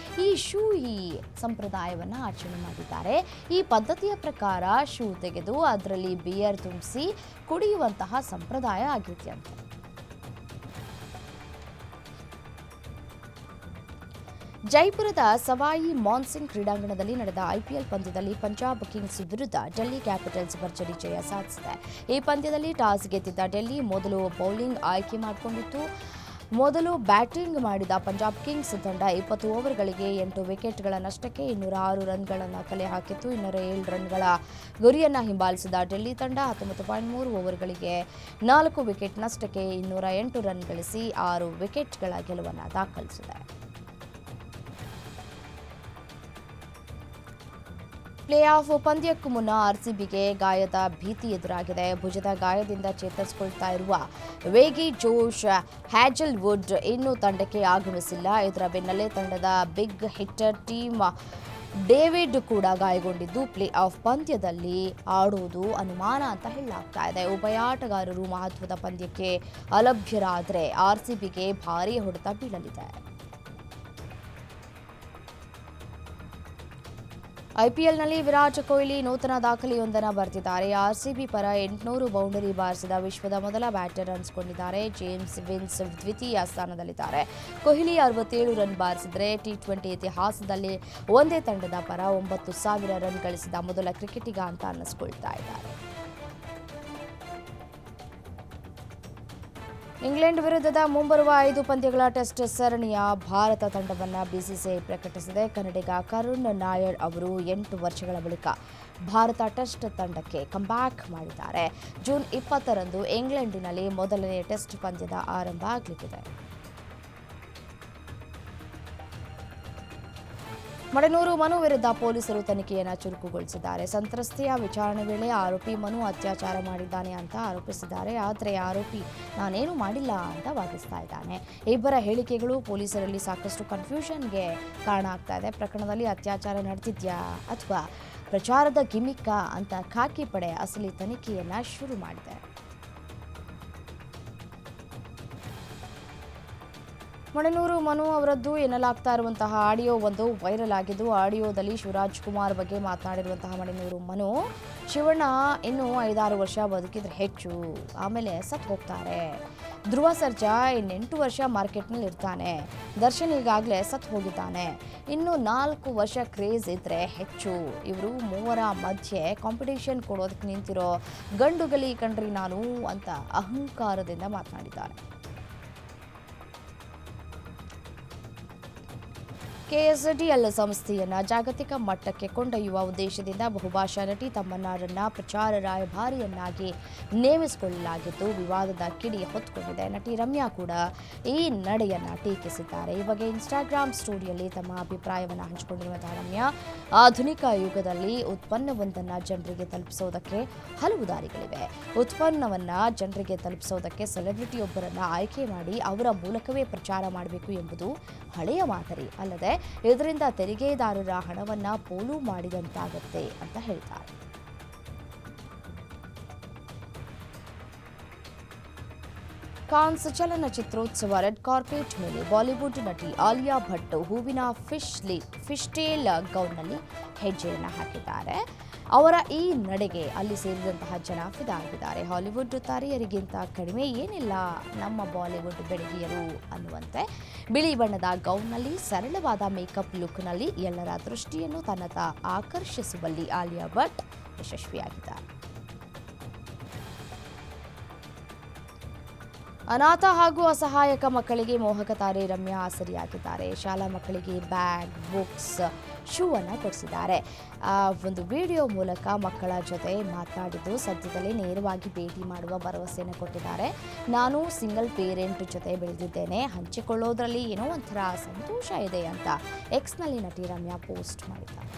ಈ ಶೂಯಿ ಸಂಪ್ರದಾಯವನ್ನು ಆಚರಣೆ ಮಾಡಿದ್ದಾರೆ. ಈ ಪದ್ಧತಿಯ ಪ್ರಕಾರ ಶೂ ತೆಗೆದು ಅದರಲ್ಲಿ ಬಿಯರ್ ತುಂಬಿಸಿ ಕುಡಿಯುವಂತಹ ಸಂಪ್ರದಾಯ ಆಗಿದೆಯಂತೆ. ಜೈಪುರದ ಸವಾಯಿ ಮಾನ್ಸಿಂಗ್ ಕ್ರೀಡಾಂಗಣದಲ್ಲಿ ನಡೆದ ಐಪಿಎಲ್ ಪಂದ್ಯದಲ್ಲಿ ಪಂಜಾಬ್ ಕಿಂಗ್ಸ್ ವಿರುದ್ಧ ಡೆಲ್ಲಿ ಕ್ಯಾಪಿಟಲ್ಸ್ ಭರ್ಜರಿ ಜಯ ಸಾಧಿಸಿದೆ. ಈ ಪಂದ್ಯದಲ್ಲಿ ಟಾಸ್ ಗೆದ್ದಿದ್ದ ಡೆಲ್ಲಿ ಮೊದಲು ಬೌಲಿಂಗ್ ಆಯ್ಕೆ ಮಾಡಿಕೊಂಡಿತ್ತು. ಮೊದಲು ಬ್ಯಾಟಿಂಗ್ ಮಾಡಿದ ಪಂಜಾಬ್ ಕಿಂಗ್ಸ್ ತಂಡ 20 ಓವರ್ಗಳಿಗೆ 8 ವಿಕೆಟ್ಗಳ ನಷ್ಟಕ್ಕೆ 206 ರನ್ಗಳನ್ನು ಕಲೆ ಹಾಕಿತ್ತು. 207 ರನ್ಗಳ ಗುರಿಯನ್ನು ಹಿಂಬಾಲಿಸಿದ ಡೆಲ್ಲಿ ತಂಡ 19.3 ಓವರ್ಗಳಿಗೆ 4 ವಿಕೆಟ್ ನಷ್ಟಕ್ಕೆ 208 ರನ್ ಗಳಿಸಿ 6 ವಿಕೆಟ್ಗಳ ಗೆಲುವನ್ನು ದಾಖಲಿಸಿದೆ. ಪ್ಲೇ ಆಫ್ ಪಂದ್ಯಕ್ಕೂ ಮುನ್ನ ಆರ್ಸಿಬಿಗೆ ಗಾಯದ ಭೀತಿ ಎದುರಾಗಿದೆ. ಭುಜದ ಗಾಯದಿಂದ ಚೇತರಿಸಿಕೊಳ್ತಾ ಇರುವ ವೇಗಿ ಜೋಶ್ ಹ್ಯಾಜಲ್ವುಡ್ ಇನ್ನೂ ತಂಡಕ್ಕೆ ಆಗಮಿಸಿಲ್ಲ. ಇದರ ಬೆನ್ನಲ್ಲೇ ತಂಡದ ಬಿಗ್ ಹಿಟ್ಟರ್ ಟೀಮ್ ಡೇವಿಡ್ ಕೂಡ ಗಾಯಗೊಂಡಿದ್ದು ಪ್ಲೇ ಆಫ್ ಪಂದ್ಯದಲ್ಲಿ ಆಡುವುದು ಅನುಮಾನ ಅಂತ ಹೇಳಲಾಗ್ತಾ ಇದೆ. ಉಭಯ ಆಟಗಾರರು ಮಹತ್ವದ ಪಂದ್ಯಕ್ಕೆ ಅಲಭ್ಯರಾದರೆ ಆರ್ಸಿಬಿಗೆ ಭಾರೀ ಹೊಡೆತ ಬೀಳಲಿದೆ. ಐಪಿಎಲ್ನಲ್ಲಿ ವಿರಾಟ್ ಕೊಹ್ಲಿ ನೂತನ ದಾಖಲೆಯೊಂದನ್ನು ಬರೆದಿದ್ದಾರೆ. ಆರ್ಸಿಬಿ ಪರ 800 ಬೌಂಡರಿ ಬಾರಿಸಿದ ವಿಶ್ವದ ಮೊದಲ ಬ್ಯಾಟರ್ ಅನಿಸಿಕೊಂಡಿದ್ದಾರೆ. ಜೇಮ್ಸ್ ವಿನ್ಸ್ ದ್ವಿತೀಯ ಸ್ಥಾನದಲ್ಲಿದ್ದಾರೆ. ಕೊಹ್ಲಿ 67 ರನ್ ಬಾರಿಸಿದರೆ ಟಿ20 ಇತಿಹಾಸದಲ್ಲಿ ಒಂದೇ ತಂಡದ ಪರ 9,000 ರನ್ ಗಳಿಸಿದ ಮೊದಲ ಕ್ರಿಕೆಟಿಗ ಅಂತ ಅನ್ನಿಸ್ಕೊಳ್ತಾ ಇದ್ದಾರೆ. ಇಂಗ್ಲೆಂಡ್ ವಿರುದ್ಧದ ಮುಂಬರುವ 5 ಪಂದ್ಯಗಳ ಟೆಸ್ಟ್ ಸರಣಿಯ ಭಾರತ ತಂಡವನ್ನು ಬಿಸಿಸಿಐ ಪ್ರಕಟಿಸಿದೆ. ಕನ್ನಡಿಗ ಕರುಣ್ ನಾಯರ್ ಅವರು 8 ವರ್ಷಗಳ ಬಳಿಕ ಭಾರತ ಟೆಸ್ಟ್ ತಂಡಕ್ಕೆ ಕಂಬ್ಯಾಕ್ ಮಾಡಿದ್ದಾರೆ. ಜೂನ್ 20ರಂದು ಇಂಗ್ಲೆಂಡಿನಲ್ಲಿ ಮೊದಲನೇ ಟೆಸ್ಟ್ ಪಂದ್ಯದ ಆರಂಭ ಆಗಲಿದೆ. ಮಡನೂರು ಮನು ವಿರುದ್ಧ ಪೊಲೀಸರು ತನಿಖೆಯನ್ನು ಚುರುಕುಗೊಳಿಸಿದ್ದಾರೆ. ಸಂತ್ರಸ್ತೆಯ ವಿಚಾರಣೆ ವೇಳೆ ಆರೋಪಿ ಮನು ಅತ್ಯಾಚಾರ ಮಾಡಿದ್ದಾನೆ ಅಂತ ಆರೋಪಿಸಿದ್ದಾರೆ. ಆದರೆ ಆರೋಪಿ ನಾನೇನು ಮಾಡಿಲ್ಲ ಅಂತ ವಾದಿಸ್ತಾ ಇದ್ದಾನೆ. ಇಬ್ಬರ ಹೇಳಿಕೆಗಳು ಪೊಲೀಸರಲ್ಲಿ ಸಾಕಷ್ಟು ಕನ್ಫ್ಯೂಷನ್ಗೆ ಕಾರಣ ಆಗ್ತಾ ಇದೆ. ಪ್ರಕರಣದಲ್ಲಿ ಅತ್ಯಾಚಾರ ನಡೆದಿದ್ಯಾ ಅಥವಾ ಪ್ರಚಾರದ ಗಿಮಿಕ್ಕಾ ಅಂತ ಖಾಕಿ ಪಡೆ ಅಸಲಿ ತನಿಖೆಯನ್ನು ಶುರು ಮಾಡಿದೆ. ಮಡನೂರು ಮನು ಅವರದ್ದು ಎನ್ನಲಾಗ್ತಾ ಇರುವಂತಹ ಆಡಿಯೋ ಒಂದು ವೈರಲ್ ಆಗಿದ್ದು, ಆಡಿಯೋದಲ್ಲಿ ಶಿವರಾಜ್ ಕುಮಾರ್ ಬಗ್ಗೆ ಮಾತನಾಡಿರುವಂತಹ ಮಡನೂರು ಮನು, ಶಿವಣ್ಣ ಇನ್ನೂ 5-6 ವರ್ಷ ಬದುಕಿದ್ರೆ ಹೆಚ್ಚು, ಆಮೇಲೆ ಸತ್ತು ಹೋಗ್ತಾರೆ. ಧ್ರುವ ಸರ್ಜಾ ಇನ್ನು 8 ವರ್ಷ ಮಾರ್ಕೆಟ್ನಲ್ಲಿ ಇರ್ತಾನೆ. ದರ್ಶನ್ ಈಗಾಗಲೇ ಸತ್ತು ಹೋಗಿದ್ದಾನೆ. ಇನ್ನು 4 ವರ್ಷ ಕ್ರೇಜ್ ಇದ್ರೆ ಹೆಚ್ಚು. ಇವರು ಮೂವರ ಮಧ್ಯೆ ಕಾಂಪಿಟೇಷನ್ ಕೊಡೋದಕ್ಕೆ ನಿಂತಿರೋ ಗಂಡುಗಲಿ ಕಣ್ರಿ ನಾನು ಅಂತ ಅಹಂಕಾರದಿಂದ ಮಾತನಾಡಿದ್ದಾರೆ. ಕೆಎಸ್ಡಿಎಲ್ ಸಂಸ್ಥೆಯನ್ನು ಜಾಗತಿಕ ಮಟ್ಟಕ್ಕೆ ಕೊಂಡೊಯ್ಯುವ ಉದ್ದೇಶದಿಂದ ಬಹುಭಾಷಾ ನಟಿ ತಮ್ಮಣ್ಣರನ್ನ ಪ್ರಚಾರ ರಾಯಭಾರಿಯನ್ನಾಗಿ ನೇಮಿಸಿಕೊಳ್ಳಲಾಗಿದ್ದು ವಿವಾದದ ಕಿಡಿ ಹೊತ್ತುಕೊಂಡಿದೆ. ನಟಿ ರಮ್ಯಾ ಕೂಡ ಈ ನಡೆಯನ್ನು ಟೀಕಿಸಿದ್ದಾರೆ. ಈ ಬಗ್ಗೆ ಇನ್ಸ್ಟಾಗ್ರಾಮ್ ಸ್ಟೋರಿಯಲ್ಲಿ ತಮ್ಮ ಅಭಿಪ್ರಾಯವನ್ನು ಹಂಚಿಕೊಂಡಿರುವಂತಹ ರಮ್ಯಾ, ಆಧುನಿಕ ಯುಗದಲ್ಲಿ ಉತ್ಪನ್ನವೊಂದನ್ನು ಜನರಿಗೆ ತಲುಪಿಸುವುದಕ್ಕೆ ಹಲವು ದಾರಿಗಳಿವೆ. ಉತ್ಪನ್ನವನ್ನು ಜನರಿಗೆ ತಲುಪಿಸುವುದಕ್ಕೆ ಸೆಲೆಬ್ರಿಟಿಯೊಬ್ಬರನ್ನು ಆಯ್ಕೆ ಮಾಡಿ ಅವರ ಮೂಲಕವೇ ಪ್ರಚಾರ ಮಾಡಬೇಕು ಎಂಬುದು ಹಳೆಯ ಮಾದರಿ ಅಲ್ಲದೆ ಇದರಿಂದ ತೆರಿಗೆದಾರರ ಹಣವನ್ನ ಪೋಲು ಮಾಡಿದಂತಾಗುತ್ತೆ ಅಂತ ಹೇಳ್ತಾರೆ. ಕಾನ್ಸ್ ಚಲನಚಿತ್ರೋತ್ಸವ ರೆಡ್ ಕಾರ್ಪೆಟ್ ಮೇಲೆ ಬಾಲಿವುಡ್ ನಟಿ ಆಲಿಯಾ ಭಟ್ ಹೂವಿನ ಫಿಶ್ಟೇಲ್ ಗೌನ್ನಲ್ಲಿ ಹೆಜ್ಜೆಯನ್ನು ಹಾಕಿದ್ದಾರೆ. ಅವರ ಈ ನಡೆಗೆ ಅಲ್ಲಿ ಸೇರಿದಂತಹ ಜನ ಫಿದಾ ಆಗಿದ್ದಾರೆ. ಹಾಲಿವುಡ್ ತಾರೆಯರಿಗಿಂತ ಕಡಿಮೆ ಏನಿಲ್ಲ ನಮ್ಮ ಬಾಲಿವುಡ್ ಬೆಡಗಿಯರು ಅನ್ನುವಂತೆ ಬಿಳಿ ಬಣ್ಣದ ಗೌನ್ನಲ್ಲಿ ಸರಳವಾದ ಮೇಕಪ್ ಲುಕ್ನಲ್ಲಿ ಎಲ್ಲರ ದೃಷ್ಟಿಯನ್ನು ತನ್ನತ್ತ ಆಕರ್ಷಿಸುವಲ್ಲಿ ಆಲಿಯಾ ಭಟ್ ಯಶಸ್ವಿಯಾಗಿದ್ದಾರೆ. ಅನಾಥ ಹಾಗೂ ಅಸಹಾಯಕ ಮಕ್ಕಳಿಗೆ ಮೋಹಕ ತಾರೆ ರಮ್ಯಾ ಆಸರಿಯಾಗಿದ್ದಾರೆ. ಶಾಲಾ ಮಕ್ಕಳಿಗೆ ಬ್ಯಾಗ್, ಬುಕ್ಸ್, ಶೂ ಅನ್ನು ಕೊಡಿಸಿದ್ದಾರೆ. ಒಂದು ವಿಡಿಯೋ ಮೂಲಕ ಮಕ್ಕಳ ಜೊತೆ ಮಾತನಾಡಿದ್ದು ಸದ್ಯದಲ್ಲೇ ನೇರವಾಗಿ ಭೇಟಿ ಮಾಡುವ ಭರವಸೆಯನ್ನು ಕೊಟ್ಟಿದ್ದಾರೆ. ನಾನು ಸಿಂಗಲ್ ಪೇರೆಂಟ್ ಜೊತೆ ಬೆಳೆದಿದ್ದೇನೆ, ಹಂಚಿಕೊಳ್ಳೋದ್ರಲ್ಲಿ ಏನೋ ಒಂಥರ ಸಂತೋಷ ಇದೆ ಅಂತ ಎಕ್ಸ್ನಲ್ಲಿ ನಟಿ ರಮ್ಯಾ ಪೋಸ್ಟ್ ಮಾಡಿದ್ದಾರೆ.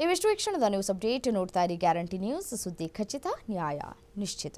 ಇವಿಷ್ಟು ಈ ಕ್ಷಣದ ನ್ಯೂಸ್ ಅಪ್ಡೇಟ್. ನೋಡ್ತಾ ಇರಿ ಗ್ಯಾರಂಟಿ ನ್ಯೂಸ್, ಸುದ್ದಿ ಖಚಿತ, ನ್ಯಾಯ ನಿಶ್ಚಿತ.